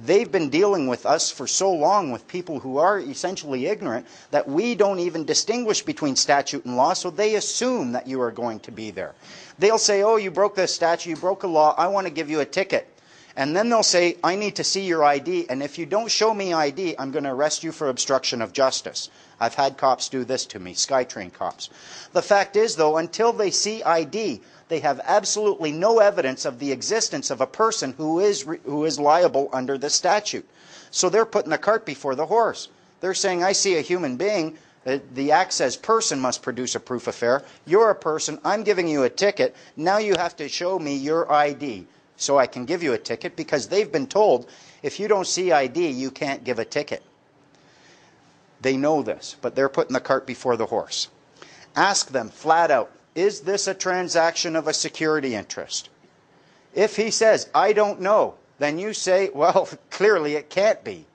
They've been dealing with us for so long with people who are essentially ignorant that we don't even distinguish between statute and law, so they assume that you are going to be there. They'll say, oh, you broke the statute, you broke a law, I want to give you a ticket. And then they'll say, I need to see your ID, and if you don't show me ID, I'm going to arrest you for obstruction of justice. I've had cops do this to me, SkyTrain cops. The fact is, though, until they see ID, they have absolutely no evidence of the existence of a person who is liable under the statute. So they're putting the cart before the horse. They're saying, I see a human being. The act says person must produce a proof of fare. You're a person. I'm giving you a ticket. Now you have to show me your ID so I can give you a ticket, because they've been told if you don't see ID, you can't give a ticket. They know this, but they're putting the cart before the horse. Ask them flat out, is this a transaction of a security interest? If he says, I don't know, then you say, well, clearly it can't be.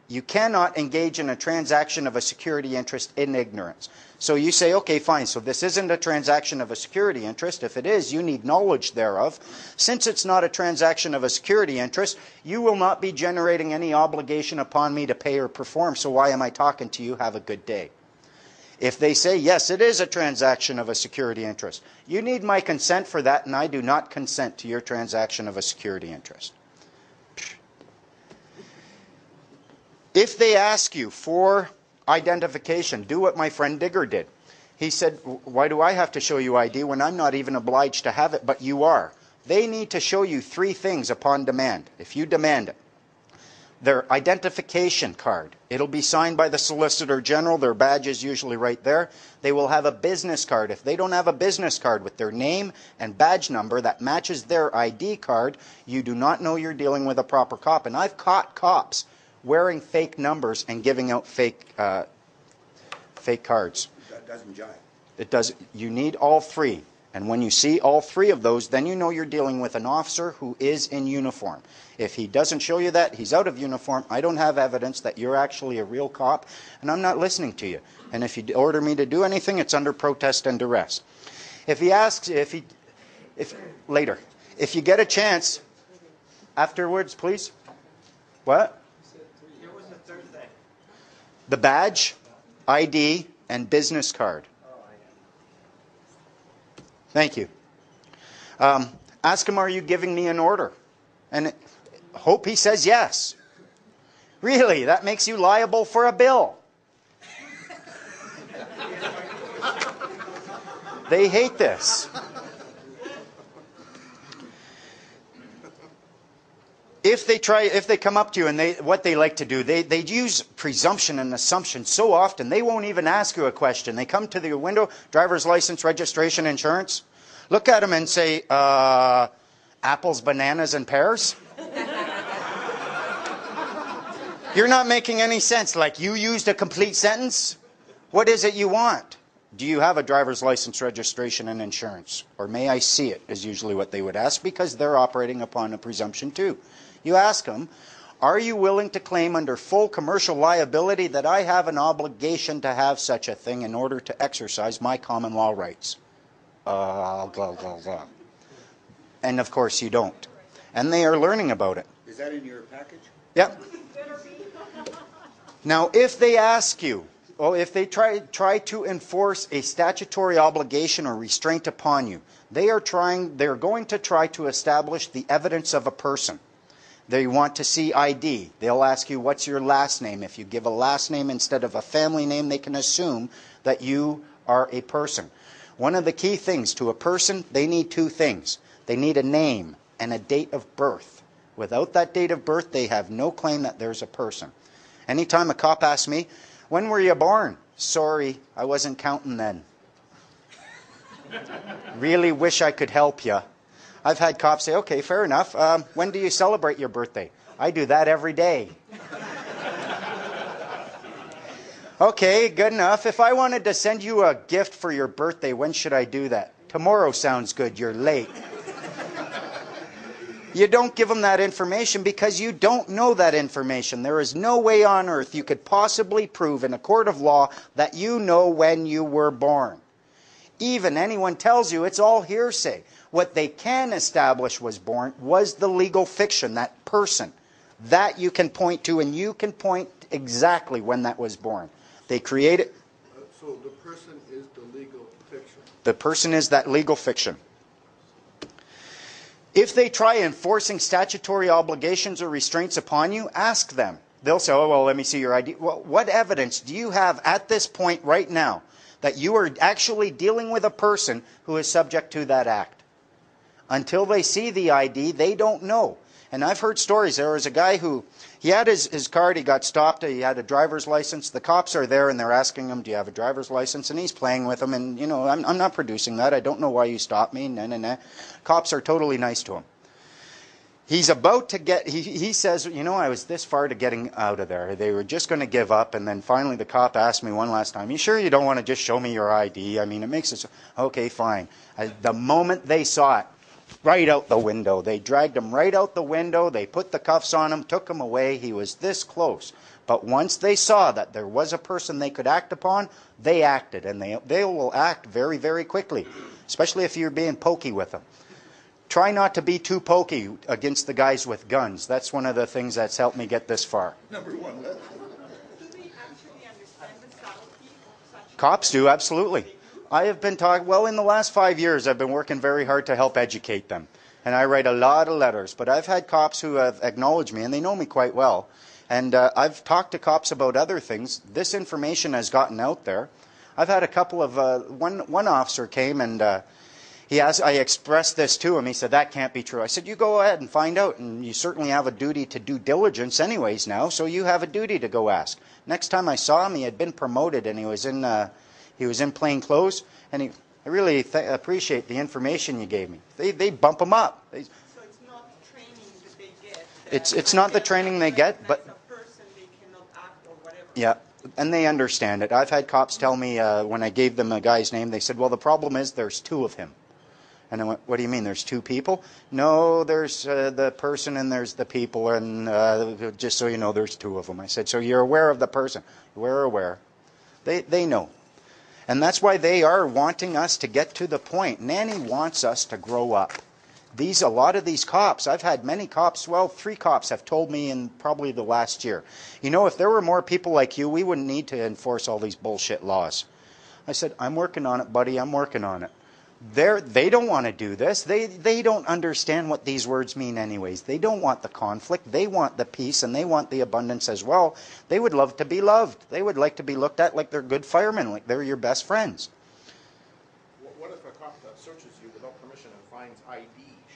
You cannot engage in a transaction of a security interest in ignorance. So you say, okay, fine, so this isn't a transaction of a security interest. If it is, you need knowledge thereof. Since it's not a transaction of a security interest, you will not be generating any obligation upon me to pay or perform, so why am I talking to you? Have a good day. If they say, yes, it is a transaction of a security interest, you need my consent for that, and I do not consent to your transaction of a security interest. If they ask you for identification, do what my friend Digger did. He said, why do I have to show you ID when I'm not even obliged to have it, but you are? They need to show you 3 things upon demand, if you demand it. Their identification card. It'll be signed by the Solicitor General. Their badge is usually right there. They will have a business card. If they don't have a business card with their name and badge number that matches their ID card, you do not know you're dealing with a proper cop. And I've caught cops wearing fake numbers and giving out fake cards. That doesn't jive. It does. You need all 3. And when you see all 3 of those, then you know you're dealing with an officer who is in uniform. If he doesn't show you that, he's out of uniform. I don't have evidence that you're actually a real cop, and I'm not listening to you. And if you order me to do anything, it's under protest and duress. If he asks, if you get a chance, afterwards, please? What? Here was the third thing. The badge, ID, and business card. Thank you. Ask him, are you giving me an order? And hope he says yes. Really, that makes you liable for a bill. They hate this. If they come up to you and what they like to do, they use presumption and assumption so often, they won't even ask you a question. They come to the window, driver's license, registration, insurance. Look at them and say, apples, bananas, and pears? You're not making any sense. Like, you used a complete sentence? What is it you want? Do you have a driver's license, registration, and insurance? Or may I see it, is usually what they would ask, because they're operating upon a presumption too. You ask them, are you willing to claim under full commercial liability that I have an obligation to have such a thing in order to exercise my common law rights? Blah, blah, blah. And of course you don't. And they are learning about it. Is that in your package? Yep. Now, if they ask you, or if they try to enforce a statutory obligation or restraint upon you, they're going to try to establish the evidence of a person. They want to see ID. They'll ask you, what's your last name? If you give a last name instead of a family name, they can assume that you are a person. One of the key things to a person, they need two things. They need a name and a date of birth. Without that date of birth, they have no claim that there's a person. Anytime a cop asks me, when were you born? Sorry, I wasn't counting then. Really wish I could help you. I've had cops say, okay, fair enough. When do you celebrate your birthday? I do that every day. Okay, good enough. If I wanted to send you a gift for your birthday, when should I do that? Tomorrow sounds good. You're late. You don't give them that information because you don't know that information. There is no way on earth you could possibly prove in a court of law that you know when you were born. Even anyone tells you, it's all hearsay. What they can establish was born was the legal fiction, that person. That you can point to, and you can point exactly when that was born. They created... So the person is the legal fiction. The person is that legal fiction. If they try enforcing statutory obligations or restraints upon you, ask them. They'll say, oh, well, let me see your ID. Well, what evidence do you have at this point right now that you are actually dealing with a person who is subject to that act? Until they see the ID, they don't know. And I've heard stories. There was a guy who, he had his card, he got stopped, he had a driver's license. The cops are there and they're asking him, do you have a driver's license? And he's playing with them and, you know, I'm not producing that. I don't know why you stopped me. Nah. Cops are totally nice to him. He's about to get, he says, you know, I was this far to getting out of there. They were just going to give up. And then finally the cop asked me one last time, you sure you don't want to just show me your ID? I mean, it makes it so, okay, fine. The moment they saw it, right out the window. They dragged him right out the window. They put the cuffs on him, took him away. He was this close. But once they saw that there was a person they could act upon, they acted. And they will act very, very quickly, especially if you're being pokey with them. Try not to be too pokey against the guys with guns. That's one of the things that's helped me get this far. Number one. Do they actually understand the subtlety of such? Cops do, absolutely. I have been talking, well, in the last 5 years, I've been working very hard to help educate them. And I write a lot of letters. But I've had cops who have acknowledged me, and they know me quite well. And I've talked to cops about other things. This information has gotten out there. I've had a couple of, one officer came and he asked, I expressed this to him. He said, that can't be true. I said, you go ahead and find out. And you certainly have a duty to due diligence anyways now, so you have a duty to go ask. Next time I saw him, he had been promoted and he was in plain clothes, and I really appreciate the information you gave me. They bump him up. So it's not training that they get. It's not the training they get, but as a person they cannot act or whatever. yeah, and they understand it. I've had cops tell me when I gave them a guy's name, they said, well, the problem is there's two of him. And I went, what do you mean, there's two people? No, there's the person and there's the people, and just so you know, there's two of them. I said, so you're aware of the person? We're aware. They know. And that's why they are wanting us to get to the point. Nanny wants us to grow up. A lot of these cops, I've had many cops, well, 3 cops have told me in probably the last year, you know, if there were more people like you, we wouldn't need to enforce all these bullshit laws. I said, I'm working on it, buddy, I'm working on it. They don't want to do this. They don't understand what these words mean anyways. They don't want the conflict. They want the peace, and they want the abundance as well. They would love to be loved. They would like to be looked at like they're good firemen, like they're your best friends. What if a cop searches you without permission and finds ID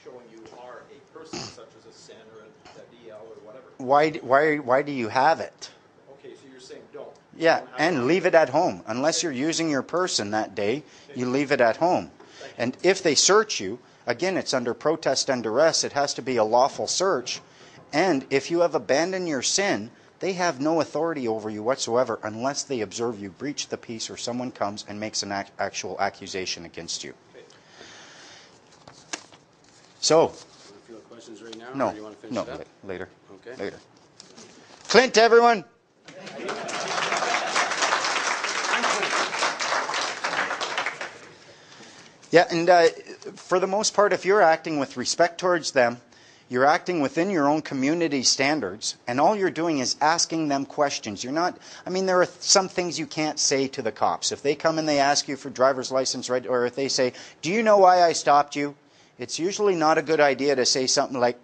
showing you are a person such as a SIN or a DL or whatever? Why do you have it? Okay, so you're saying don't. Yeah, and leave it at home. Unless you're using your person that day, you leave it at home. And if they search you, again, it's under protest and duress. It has to be a lawful search. And if you have abandoned your sin, they have no authority over you whatsoever unless they observe you breach the peace or someone comes and makes an actual accusation against you. So, field questions right now? no, or do you want to finish no, it up? later. Okay. Later. Clint, everyone. Yeah, and for the most part, if you're acting with respect towards them, you're acting within your own community standards, and all you're doing is asking them questions. You're not, I mean, there are some things you can't say to the cops. If they come and they ask you for driver's license, right, or if they say, do you know why I stopped you? It's usually not a good idea to say something like,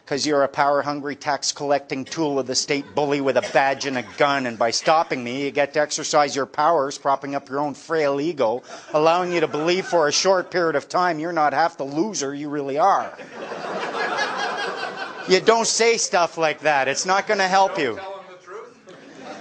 because you're a power-hungry, tax-collecting tool of the state bully with a badge and a gun, and by stopping me, you get to exercise your powers, propping up your own frail ego, allowing you to believe for a short period of time you're not half the loser you really are. You don't say stuff like that. It's not going to help you.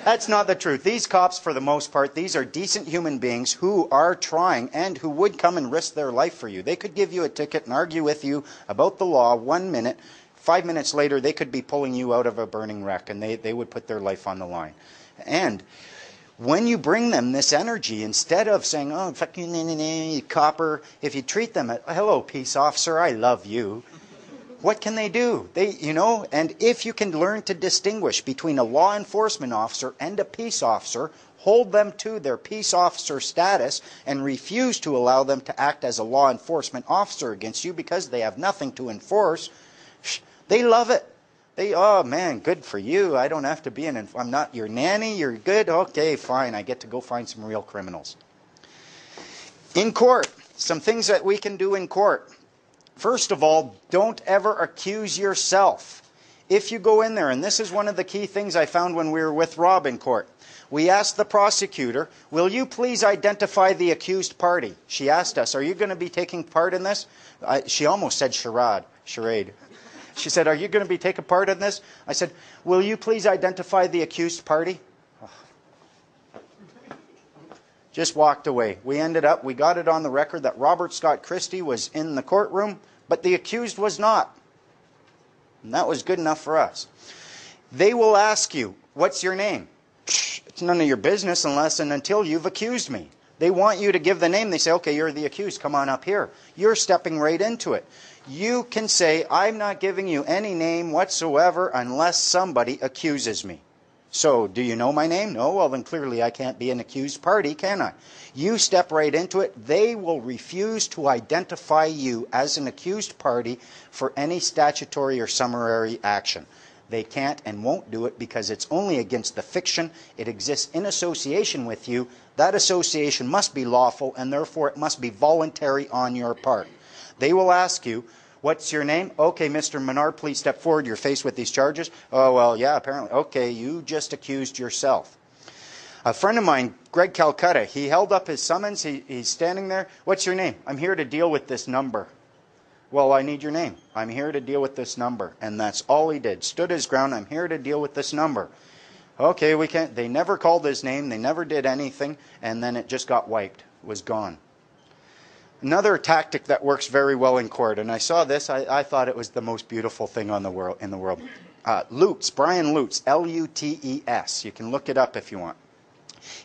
That's not the truth. These cops, for the most part, these are decent human beings who are trying and who would come and risk their life for you. They could give you a ticket and argue with you about the law 1 minute. 5 minutes later, they could be pulling you out of a burning wreck, and they would put their life on the line. And when you bring them this energy, instead of saying, oh, fuck you, copper, if you treat them, hello, peace officer, I love you, what can they do? And if you can learn to distinguish between a law enforcement officer and a peace officer, hold them to their peace officer status and refuse to allow them to act as a law enforcement officer against you because they have nothing to enforce, they love it. Oh man, good for you. I don't have to be I'm not your nanny. You're good. Okay, fine. I get to go find some real criminals. In court, some things that we can do in court. First of all, don't ever accuse yourself. If you go in there, and this is one of the key things I found when we were with Rob in court, we asked the prosecutor, will you please identify the accused party? She asked us, are you going to be taking part in this? She almost said charade. She said, are you going to be taking part in this? I said, will you please identify the accused party? Just walked away. We got it on the record that Robert Scott Christie was in the courtroom, but the accused was not. And that was good enough for us. They will ask you, what's your name? It's none of your business unless and until you've accused me. They want you to give the name. They say, okay, you're the accused. Come on up here. You're stepping right into it. You can say, I'm not giving you any name whatsoever unless somebody accuses me. So, do you know my name? No? Well, then clearly I can't be an accused party, can I? You step right into it. They will refuse to identify you as an accused party for any statutory or summary action. They can't and won't do it because it's only against the fiction. It exists in association with you. That association must be lawful, and therefore it must be voluntary on your part. They will ask you, what's your name? Okay, Mr. Menard, please step forward. You're faced with these charges. Oh, well, yeah, apparently. Okay, you just accused yourself. A friend of mine, Greg Calcutta, he held up his summons. He's standing there. What's your name? I'm here to deal with this number. Well, I need your name. I'm here to deal with this number. And that's all he did. Stood his ground. I'm here to deal with this number. Okay, we can't. They never called his name. They never did anything. And then it just got wiped. It was gone. Another tactic that works very well in court, and I saw this, I thought it was the most beautiful thing in the world. Lutz, Brian Lutz, L-U-T-E-S. You can look it up if you want.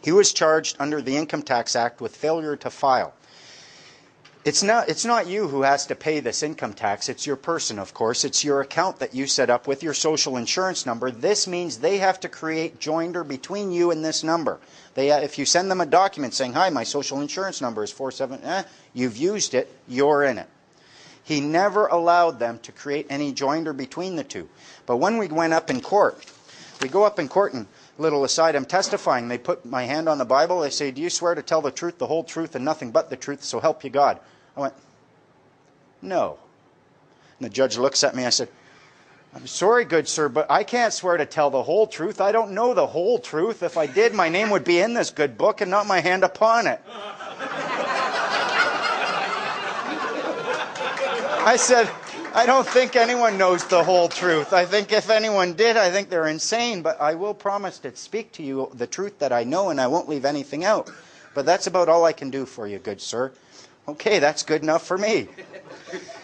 He was charged under the Income Tax Act with failure to file. It's not you who has to pay this income tax. It's your person, of course. It's your account that you set up with your social insurance number. This means they have to create joinder between you and this number. If you send them a document saying, hi, my social insurance number is 47, you've used it, you're in it. He never allowed them to create any joinder between the two. But when we went up in court, we go up in court and, little aside, I'm testifying. They put my hand on the Bible. They say, do you swear to tell the truth, the whole truth, and nothing but the truth, so help you God? I went, no. And the judge looks at me. I said, I'm sorry, good sir, but I can't swear to tell the whole truth. I don't know the whole truth. If I did, my name would be in this good book and not my hand upon it. I said, I don't think anyone knows the whole truth. I think if anyone did, I think they're insane. But I will promise to speak to you the truth that I know, and I won't leave anything out. But that's about all I can do for you, good sir. Okay, that's good enough for me.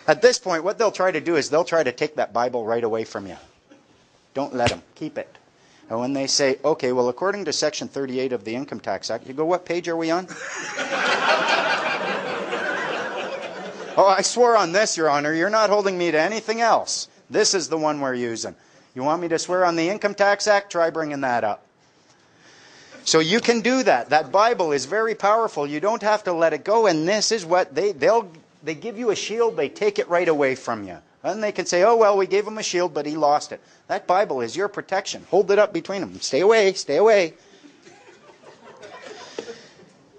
At this point, what they'll try to do is they'll try to take that Bible right away from you. Don't let them. Keep it. And when they say, okay, well, according to Section 38 of the Income Tax Act, you go, what page are we on? Oh, I swore on this, Your Honor. You're not holding me to anything else. This is the one we're using. You want me to swear on the Income Tax Act? Try bringing that up. So you can do that. That Bible is very powerful. You don't have to let it go. And this is what they give you a shield. They take it right away from you. And they can say, oh, well, we gave him a shield, but he lost it. That Bible is your protection. Hold it up between them. Stay away. Stay away.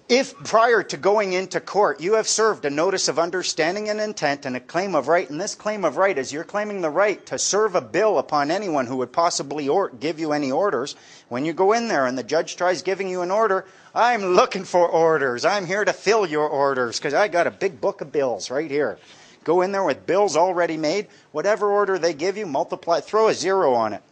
If prior to going into court you have served a notice of understanding and intent and a claim of right, and this claim of right is you're claiming the right to serve a bill upon anyone who would possibly give you any orders, when you go in there and the judge tries giving you an order, I'm looking for orders. I'm here to fill your orders because I got a big book of bills right here. Go in there with bills already made. Whatever order they give you, multiply, throw a zero on it.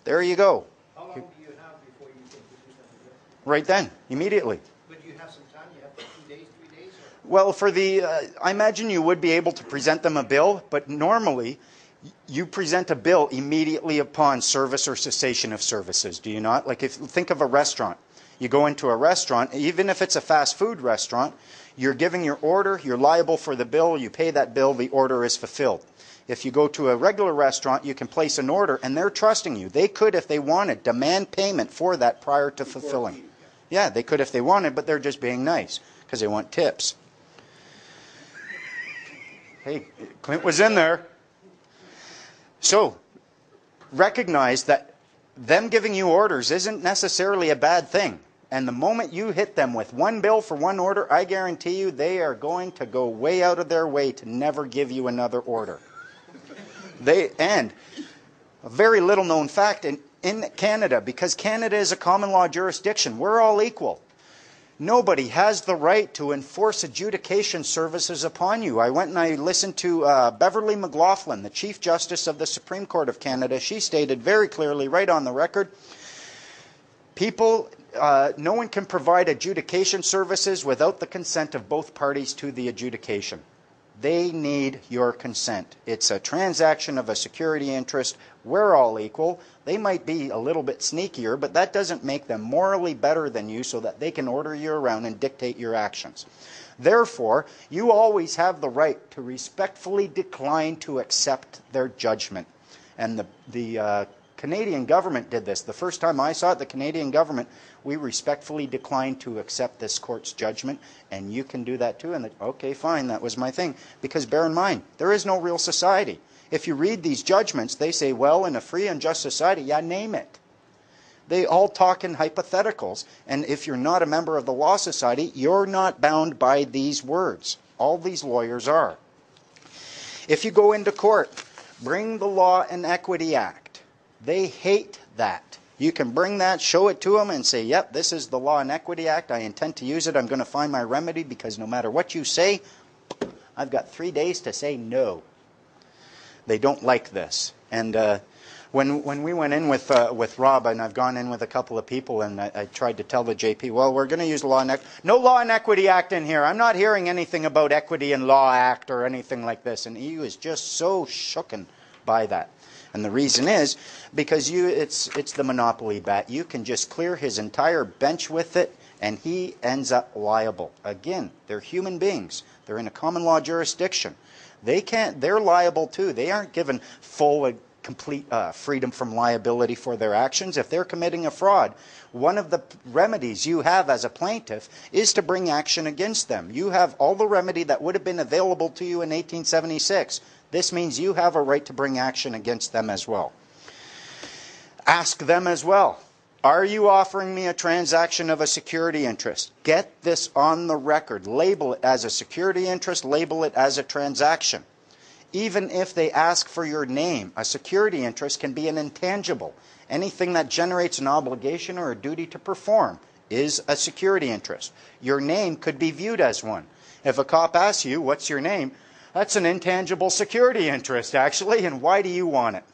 There you go. How long do you have before you can produce that bill? Right then, immediately. But do you have some time? You have 2 days, 3 days? Well, for the, I imagine you would be able to present them a bill, but normally you present a bill immediately upon service or cessation of services, do you not? Like think of a restaurant. You go into a restaurant, even if it's a fast food restaurant, you're giving your order, you're liable for the bill, you pay that bill, the order is fulfilled. If you go to a regular restaurant, you can place an order and they're trusting you. They could, if they wanted, demand payment for that prior to fulfilling. Yeah, they could if they wanted, but they're just being nice because they want tips. Hey, Clint was in there. So, recognize that them giving you orders isn't necessarily a bad thing. And the moment you hit them with one bill for one order, I guarantee you they are going to go way out of their way to never give you another order. And a very little known fact, in Canada, because Canada is a common law jurisdiction, we're all equal. Nobody has the right to enforce adjudication services upon you. I went and I listened to Beverly McLaughlin, the Chief Justice of the Supreme Court of Canada. She stated very clearly, right on the record, no one can provide adjudication services without the consent of both parties to the adjudication. They need your consent. It's a transaction of a security interest. We're all equal. They might be a little bit sneakier, but that doesn't make them morally better than you so that they can order you around and dictate your actions. Therefore, you always have the right to respectfully decline to accept their judgment. And the Canadian government did this. The first time I saw it, the Canadian government, we respectfully declined to accept this court's judgment, and you can do that too. And okay, fine, that was my thing. Because bear in mind, there is no real society. If you read these judgments, they say, well, in a free and just society, yeah, name it. They all talk in hypotheticals. And if you're not a member of the Law Society, you're not bound by these words. All these lawyers are. If you go into court, bring the Law and Equity Act. They hate that. You can bring that, show it to them, and say, yep, this is the Law and Equity Act. I intend to use it. I'm going to find my remedy because no matter what you say, I've got 3 days to say no. They don't like this. And when we went in with Rob, and I've gone in with a couple of people, and I tried to tell the JP, well, we're going to use the Law and Equity. No Law and Equity Act in here. I'm not hearing anything about Equity and Law Act or anything like this. And he was just so shooken by that. And the reason is because it's the monopoly bat. You can just clear his entire bench with it, and he ends up liable. Again, they're human beings. They're in a common law jurisdiction. They're liable too. They aren't given full complete freedom from liability for their actions. If they're committing a fraud, one of the remedies you have as a plaintiff is to bring action against them. You have all the remedy that would have been available to you in 1876. This means you have a right to bring action against them as well. Ask them as well. Are you offering me a transaction of a security interest? Get this on the record. Label it as a security interest. Label it as a transaction. Even if they ask for your name, a security interest can be an intangible. Anything that generates an obligation or a duty to perform is a security interest. Your name could be viewed as one. If a cop asks you, what's your name? That's an intangible security interest, actually, and why do you want it?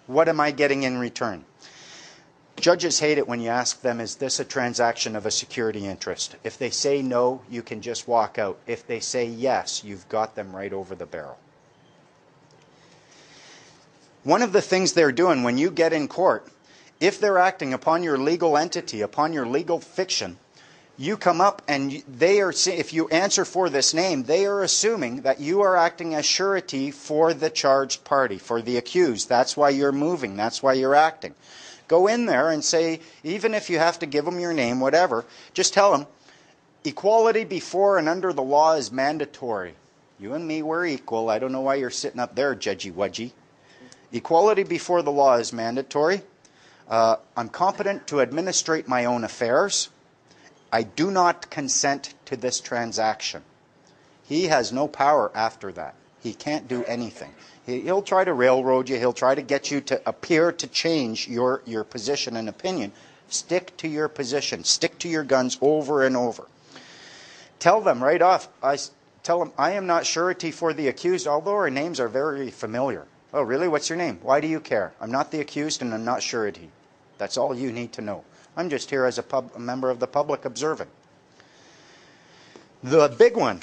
What am I getting in return? Judges hate it when you ask them, is this a transaction of a security interest? If they say no, you can just walk out. If they say yes, you've got them right over the barrel. One of the things they're doing when you get in court, if they're acting upon your legal entity, upon your legal fiction, you come up and they are, if you answer for this name, they are assuming that you are acting as surety for the charged party, for the accused. That's why you're moving. That's why you're acting. Go in there and say, even if you have to give them your name, whatever, just tell them, equality before and under the law is mandatory. You and me, we're equal. I don't know why you're sitting up there, judgy wudgy. Equality before the law is mandatory. I'm competent to administrate my own affairs. I do not consent to this transaction. He has no power after that. He can't do anything. He'll try to railroad you. He'll try to get you to appear to change your position and opinion. Stick to your position. Stick to your guns over and over. Tell them right off. Tell them, I am not surety for the accused, although our names are very familiar. Oh, really? What's your name? Why do you care? I'm not the accused and I'm not surety. That's all you need to know. I'm just here as a member of the public observing. The big one,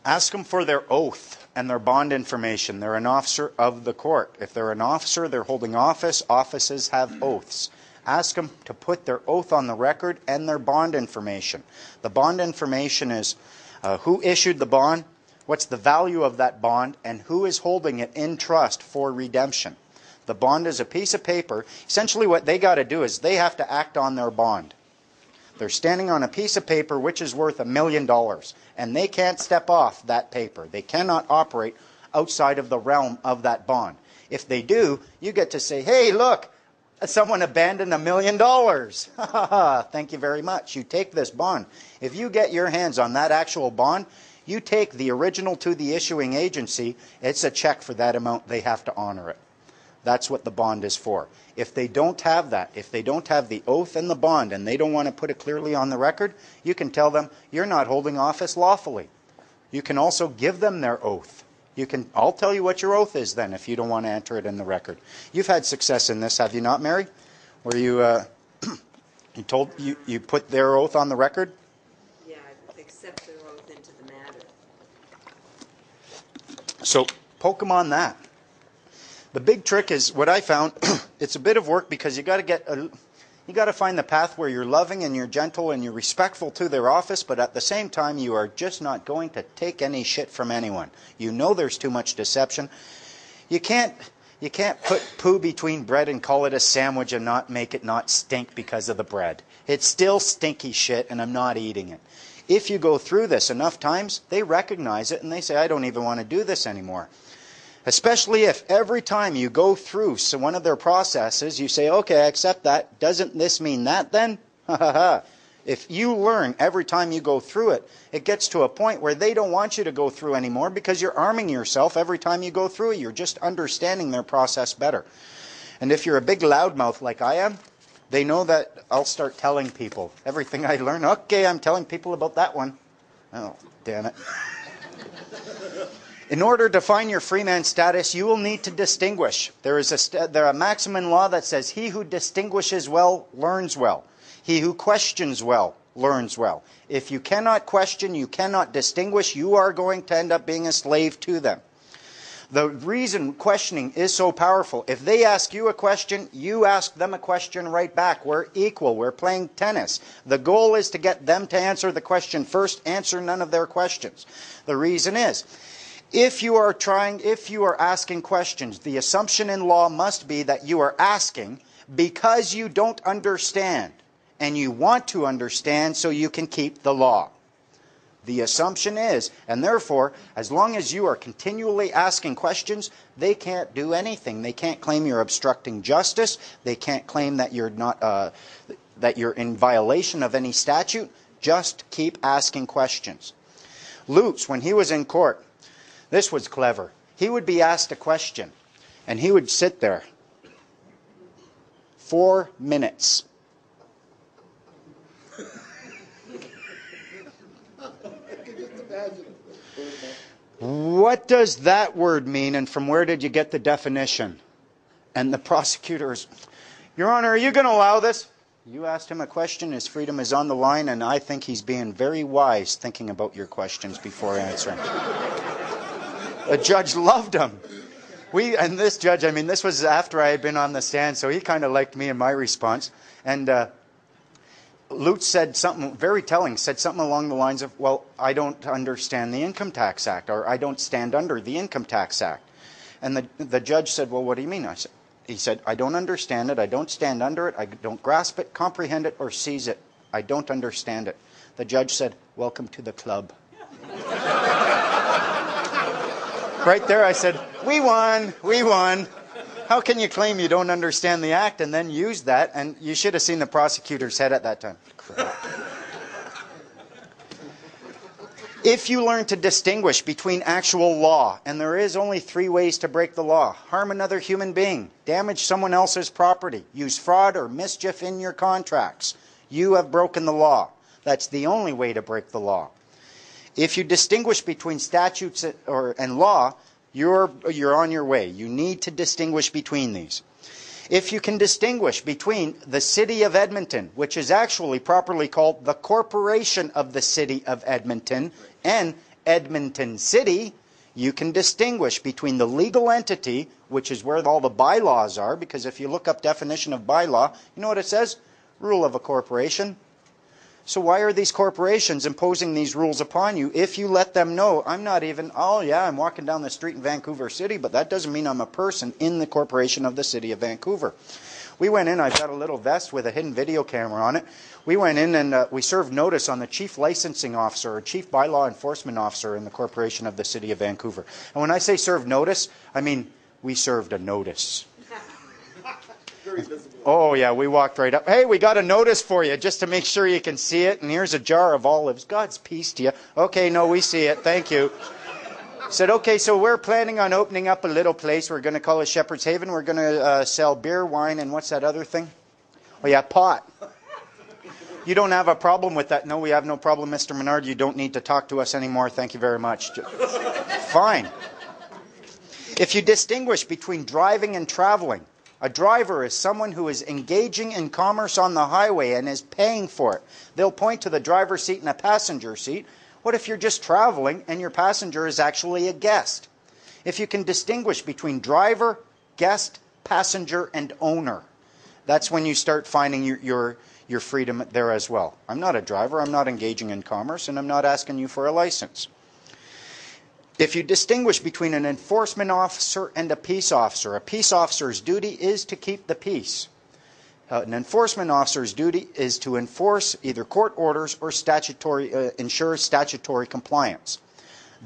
ask them for their oath and their bond information. They're an officer of the court. If they're an officer, they're holding office. Offices have oaths. Ask them to put their oath on the record and their bond information. The bond information is who issued the bond, what's the value of that bond, and who is holding it in trust for redemption. The bond is a piece of paper. Essentially what they got to do is they have to act on their bond. They're standing on a piece of paper which is worth $1 million, and they can't step off that paper. They cannot operate outside of the realm of that bond. If they do, you get to say, hey, look, someone abandoned $1 million. Thank you very much. You take this bond. If you get your hands on that actual bond, you take the original to the issuing agency. It's a check for that amount. They have to honor it. That's what the bond is for. If they don't have that, if they don't have the oath and the bond, and they don't want to put it clearly on the record, you can tell them you're not holding office lawfully. You can also give them their oath. I'll tell you what your oath is then if you don't want to enter it in the record. You've had success in this, have you not, Mary? Where you put their oath on the record? Yeah, I accept their oath into the matter. So poke them on that. The big trick is what I found. It's a bit of work because you got to find the path where you're loving and you're gentle and you're respectful to their office, but at the same time you are just not going to take any shit from anyone. You know there's too much deception. You can't put poo between bread and call it a sandwich and not make it not stink because of the bread. It's still stinky shit and I'm not eating it. If you go through this enough times, they recognize it and they say, I don't even want to do this anymore. Especially if every time you go through one of their processes, you say, okay, I accept that. Doesn't this mean that then? If you learn every time you go through it, it gets to a point where they don't want you to go through anymore because you're arming yourself every time you go through it. You're just understanding their process better. And if you're a big loudmouth like I am, they know that I'll start telling people everything I learn. Okay, I'm telling people about that one. Oh, damn it. In order to find your freeman status, you will need to distinguish. There is a maxim in law that says, he who distinguishes well learns well. He who questions well learns well. If you cannot question, you cannot distinguish, you are going to end up being a slave to them. The reason questioning is so powerful, if they ask you a question, you ask them a question right back. We're equal. We're playing tennis. The goal is to get them to answer the question first, answer none of their questions. The reason is, If you are asking questions, the assumption in law must be that you are asking because you don't understand and you want to understand so you can keep the law. The assumption is, and therefore, as long as you are continually asking questions, they can't do anything. They can't claim you're obstructing justice. They can't claim that you're not that you're in violation of any statute. Just keep asking questions. Lutz, when he was in court, this was clever. He would be asked a question, and he would sit there 4 minutes. What does that word mean, and from where did you get the definition? And the prosecutors, Your Honor, are you going to allow this? You asked him a question, his freedom is on the line, and I think he's being very wise thinking about your questions before answering. The judge loved him. And this judge, I mean, this was after I had been on the stand, so he kind of liked me and my response. And Lutz said something very telling, said something along the lines of, well, I don't understand the Income Tax Act, or I don't stand under the Income Tax Act. And the judge said, well, what do you mean? He said, I don't understand it, I don't stand under it, I don't grasp it, comprehend it, or seize it. I don't understand it. The judge said, welcome to the club. Right there I said, we won, we won. How can you claim you don't understand the act and then use that? And you should have seen the prosecutor's head at that time. If you learn to distinguish between actual law, and there is only 3 ways to break the law: harm another human being, damage someone else's property, use fraud or mischief in your contracts, you have broken the law. That's the only way to break the law. If you distinguish between statutes and law, you're on your way. You need to distinguish between these. If you can distinguish between the City of Edmonton, which is actually properly called the Corporation of the City of Edmonton, and Edmonton City, you can distinguish between the legal entity, which is where all the bylaws are, because if you look up definition of bylaw, you know what it says? Rule of a corporation. So why are these corporations imposing these rules upon you if you let them know, I'm not even, oh yeah, I'm walking down the street in Vancouver City, but that doesn't mean I'm a person in the corporation of the City of Vancouver. We went in, I've got a little vest with a hidden video camera on it. We went in and we served notice on the Chief Licensing Officer or Chief Bylaw Enforcement Officer in the corporation of the City of Vancouver. And when I say served notice, I mean we served a notice. Very visible. Oh yeah, we walked right up. Hey, we got a notice for you just to make sure you can see it. And here's a jar of olives. God's peace to you. Okay, no, we see it. Thank you. Said, okay, so we're planning on opening up a little place. We're going to call it Shepherd's Haven. We're going to sell beer, wine, and what's that other thing? Oh yeah, pot. You don't have a problem with that? No, we have no problem, Mr. Menard. You don't need to talk to us anymore. Thank you very much. Fine. If you distinguish between driving and traveling, a driver is someone who is engaging in commerce on the highway and is paying for it. They'll point to the driver's seat and a passenger seat. What if you're just traveling and your passenger is actually a guest? If you can distinguish between driver, guest, passenger, and owner, that's when you start finding your freedom there as well. I'm not a driver, I'm not engaging in commerce, and I'm not asking you for a license. If you distinguish between an enforcement officer and a peace officer's duty is to keep the peace. An enforcement officer's duty is to enforce either court orders or ensure statutory compliance.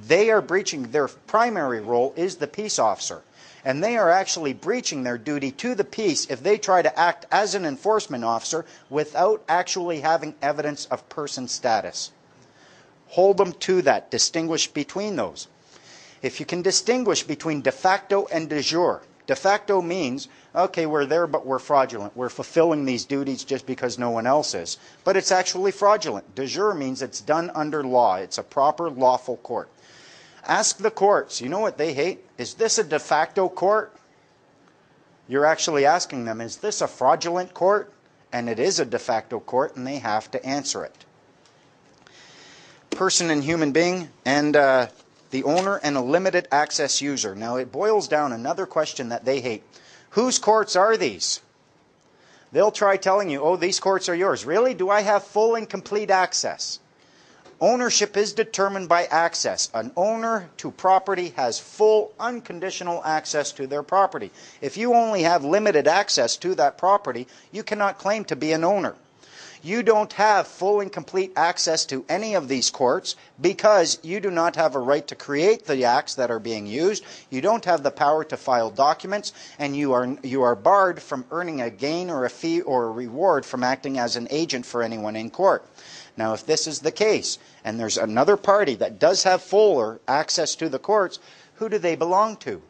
They are breaching, their primary role is the peace officer. And they are actually breaching their duty to the peace if they try to act as an enforcement officer without actually having evidence of person status. Hold them to that. Distinguish between those. If you can distinguish between de facto and de jure. De facto means, okay, we're there, but we're fraudulent. We're fulfilling these duties just because no one else is. But it's actually fraudulent. De jure means it's done under law. It's a proper, lawful court. Ask the courts. You know what they hate? Is this a de facto court? You're actually asking them, is this a fraudulent court? And it is a de facto court, and they have to answer it. Person and human being, and the owner and a limited access user. Now it boils down another question that they hate. Whose courts are these? They'll try telling you, oh, these courts are yours. Really? Do I have full and complete access? Ownership is determined by access. An owner to property has full, unconditional access to their property. If you only have limited access to that property, you cannot claim to be an owner. You don't have full and complete access to any of these courts because you do not have a right to create the acts that are being used. You don't have the power to file documents, and you are barred from earning a gain or a fee or a reward from acting as an agent for anyone in court. Now, if this is the case, and there's another party that does have fuller access to the courts, who do they belong to?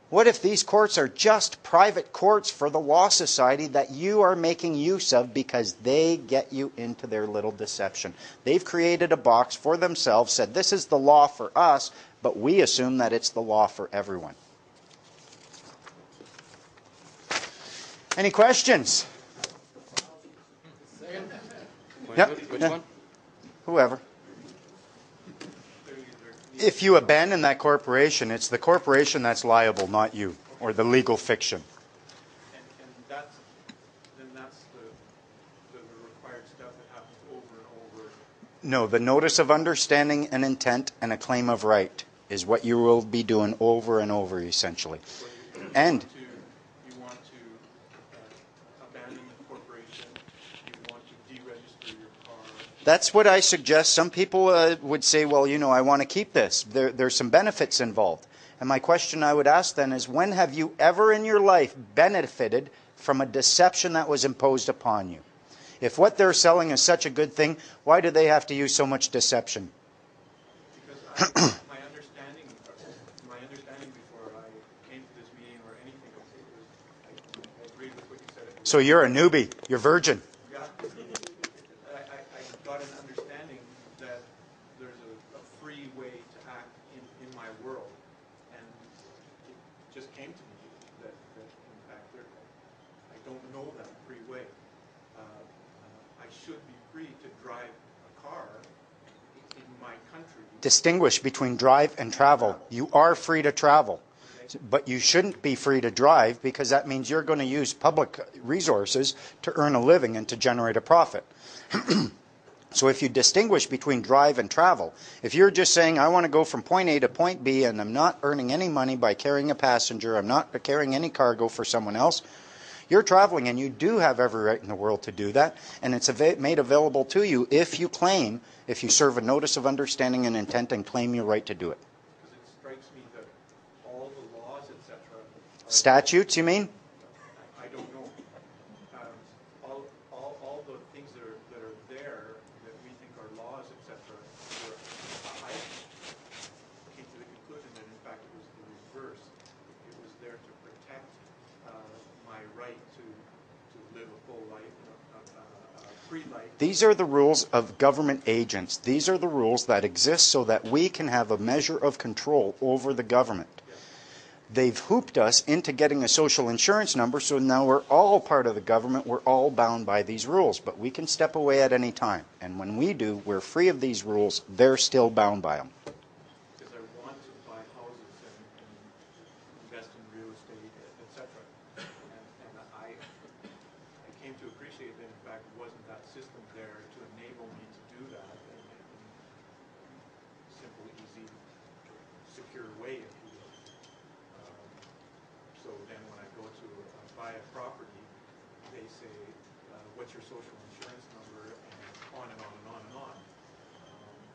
What if these courts are just private courts for the Law Society that you are making use of because they get you into their little deception? They've created a box for themselves, said this is the law for us, but we assume that it's the law for everyone. Any questions? Which one? Whoever. If you abandon that corporation, it's the corporation that's liable, not you, or the legal fiction. And that's the required stuff that happens over and over. No, the notice of understanding and intent and a claim of right is what you will be doing over and over, essentially. And you want to abandon the corporation. You want to deregister your car. that's what I suggest. Some people would say, well, you know, I want to keep this. There's some benefits involved. And my question I would ask then is, when have you ever in your life benefited from a deception that was imposed upon you? If what they're selling is such a good thing, why do they have to use so much deception? Because my understanding before I came to this meeting or anything, I agreed with what you said. So you're a newbie. You're virgin. Yeah. I got an understanding that there's a free way to act in my world. And it just came to me that in fact, I don't know that free way. I should be free to drive a car in my country. Distinguish between drive and travel. You are free to travel. But you shouldn't be free to drive because that means you're going to use public resources to earn a living and to generate a profit. So if you distinguish between drive and travel, if you're just saying, I want to go from point A to point B and I'm not earning any money by carrying a passenger, I'm not carrying any cargo for someone else, you're traveling and you do have every right in the world to do that, and it's made available to you if you serve a notice of understanding and intent and claim your right to do it. Because it strikes me that all the laws, etc. Statutes, you mean? I don't know. All the things that are there that we think are laws, etc. I came to the conclusion that in fact it was the reverse. It was there to protect my right to live a full life, a free life. These are the rules of government agents. These are the rules that exist so that we can have a measure of control over the government. They've hooped us into getting a social insurance number, so now we're all part of the government. We're all bound by these rules, but we can step away at any time. And when we do, we're free of these rules. They're still bound by them. Because I want to buy houses and invest in real estate, etc. And I came to appreciate that in fact wasn't that system there to enable me to do that in a simple, easy, secure way, if you will. So then when I go to buy a property, they say, what's your social insurance number, and on and on and on and on.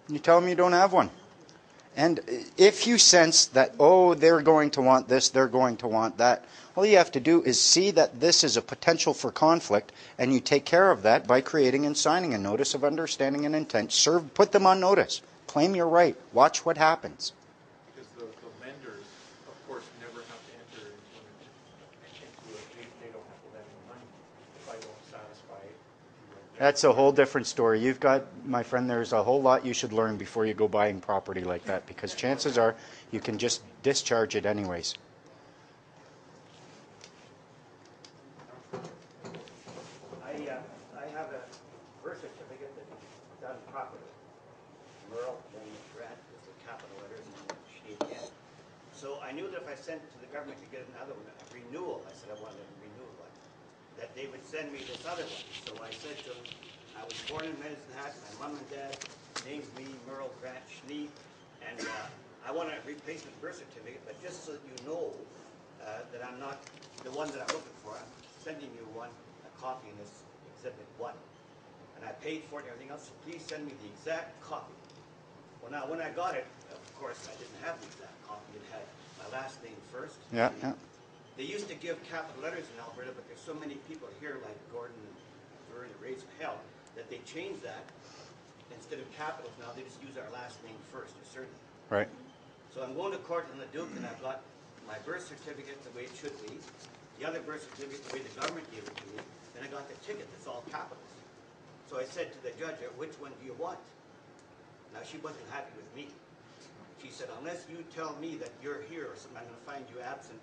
You tell them you don't have one. And if you sense that, oh, they're going to want this, they're going to want that, all you have to do is see that this is a potential for conflict, and you take care of that by creating and signing a notice of understanding and intent. Put them on notice. Claim your right. Watch what happens. Because the lenders, of course, never have to enter into they don't have to lend me money if I don't satisfy it. That's a whole different story. You've got, my friend, there's a whole lot you should learn before you go buying property like that, because chances are you can just discharge it anyways. I have a birth certificate that's done properly. Merle, then Grant with the capital letters and then she again. So I knew that if I sent it to the government to get another one, a renewal, I said I wanted a renewal one, that they would send me this other one. So I said to them, I was born in Medicine Hat. My mom and dad named me Merle Grant Schnee, and I want a replacement birth certificate, but just so that you know that I'm not the one that I'm looking for, I'm sending you one, a copy in this Exhibit 1. And I paid for it and everything else, so please send me the exact copy. Well, now, when I got it, of course, I didn't have the exact copy. It had my last name first. Yeah, yeah. They used to give capital letters in Alberta, but there's so many people here, like Gordon and Vern and Raising Hell, that they changed that. Instead of capitals now, they just use our last name first, or surname. Right. So I'm going to court in the Duke, and I've got my birth certificate the way it should be, the other birth certificate the way the government gave it to me, and I got the ticket that's all capitals. So I said to the judge, which one do you want? Now, she wasn't happy with me. She said, unless you tell me that you're here or something, I'm going to find you absent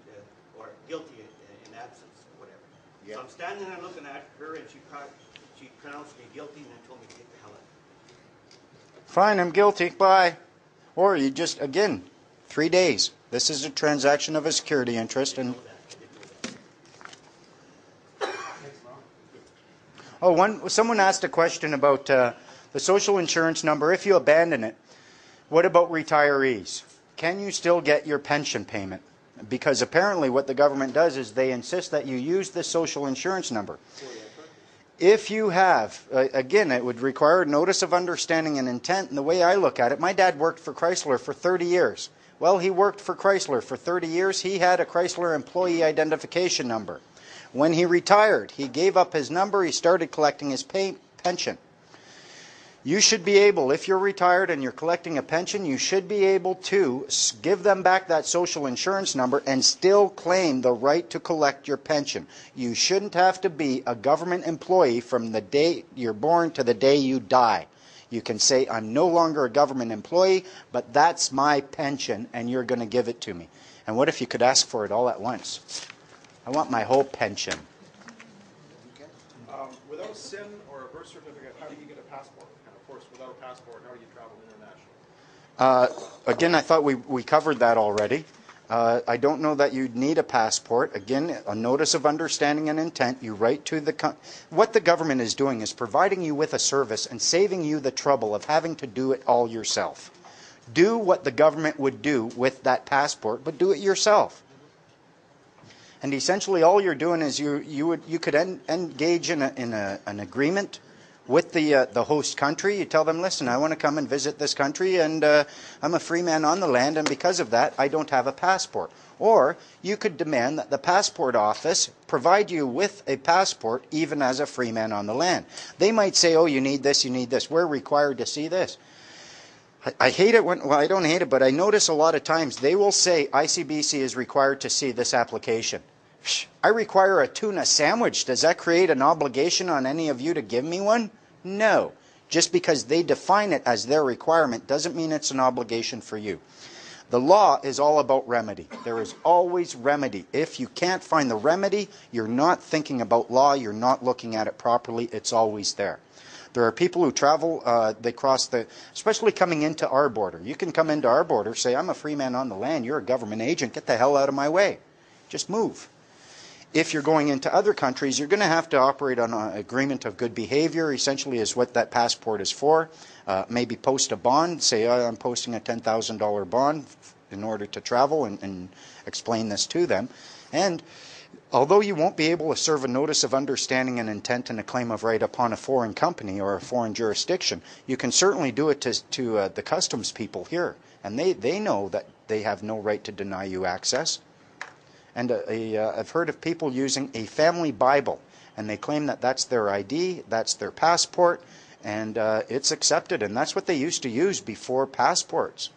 or guilty in absence or whatever. Yeah. So I'm standing there looking at her, and she pronounced me guilty and then told me to get the hell out. Fine, I'm guilty. Bye. Or you just, again, 3 days. This is a transaction of a security interest. And someone asked a question about the social insurance number. If you abandon it, what about retirees? Can you still get your pension payment? Because apparently what the government does is they insist that you use the social insurance number. If you have, again, it would require a notice of understanding and intent. And the way I look at it, my dad worked for Chrysler for 30 years. Well, he worked for Chrysler for 30 years. He had a Chrysler employee identification number. When he retired, he gave up his number. He started collecting his pension. You should be able, if you're retired and you're collecting a pension, you should be able to give them back that social insurance number and still claim the right to collect your pension. You shouldn't have to be a government employee from the day you're born to the day you die. You can say, I'm no longer a government employee, but that's my pension and you're going to give it to me. And what if you could ask for it all at once? I want my whole pension. Without a SIN or a birth certificate, how do you get a passport? And of course, without a passport, how do you travel internationally? Again, I thought we covered that already. I don't know that you'd need a passport. Again, a notice of understanding and intent. You write to the... What the government is doing is providing you with a service and saving you the trouble of having to do it all yourself. Do what the government would do with that passport, but do it yourself. And essentially all you're doing is you could engage in an agreement with the host country. You tell them, listen, I want to come and visit this country, and I'm a free man on the land, and because of that, I don't have a passport. Or you could demand that the passport office provide you with a passport even as a free man on the land. They might say, oh, you need this, you need this. We're required to see this. I hate it when, well, I don't hate it, but I notice a lot of times they will say ICBC is required to see this application. I require a tuna sandwich. Does that create an obligation on any of you to give me one? No. Just because they define it as their requirement doesn't mean it's an obligation for you. The law is all about remedy. There is always remedy. If you can't find the remedy, you're not thinking about law, you're not looking at it properly, it's always there. There are people who travel, they cross especially coming into our border. You can come into our border, say, I'm a free man on the land, you're a government agent, get the hell out of my way. Just move. If you're going into other countries, you're going to have to operate on an agreement of good behavior, essentially is what that passport is for. Maybe post a bond, say I'm posting a $10,000 bond in order to travel and explain this to them. And although you won't be able to serve a notice of understanding and intent and a claim of right upon a foreign company or a foreign jurisdiction, you can certainly do it to the customs people here. And they know that they have no right to deny you access. And I've heard of people using a family Bible, and they claim that that's their ID, that's their passport, and it's accepted. And that's what they used to use before passports.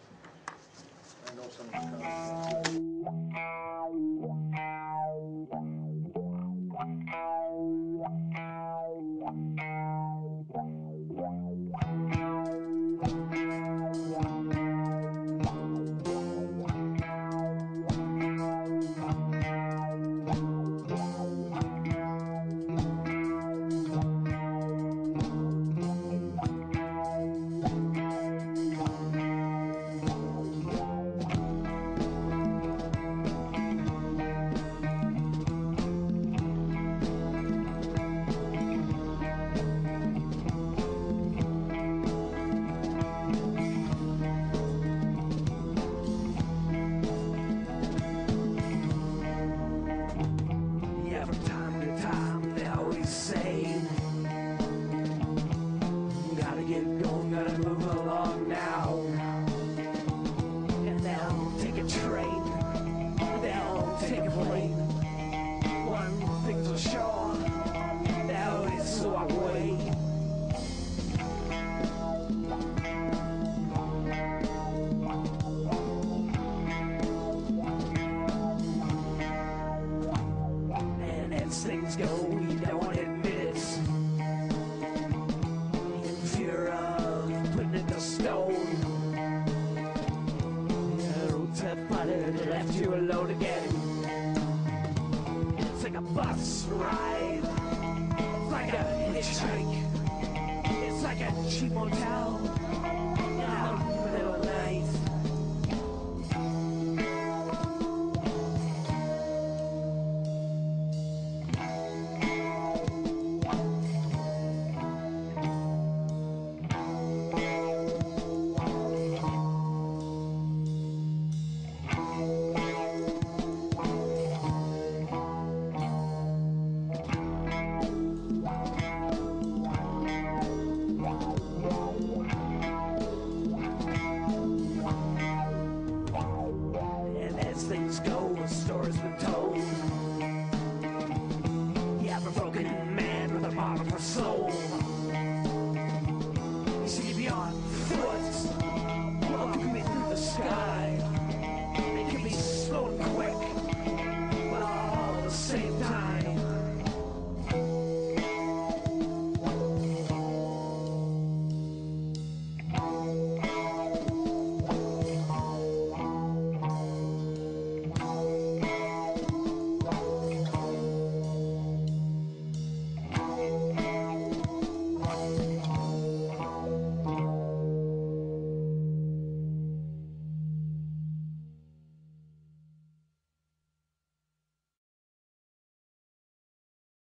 get you alone again. It's like a bus ride. It's like a hitchhike. It's like a cheap motel.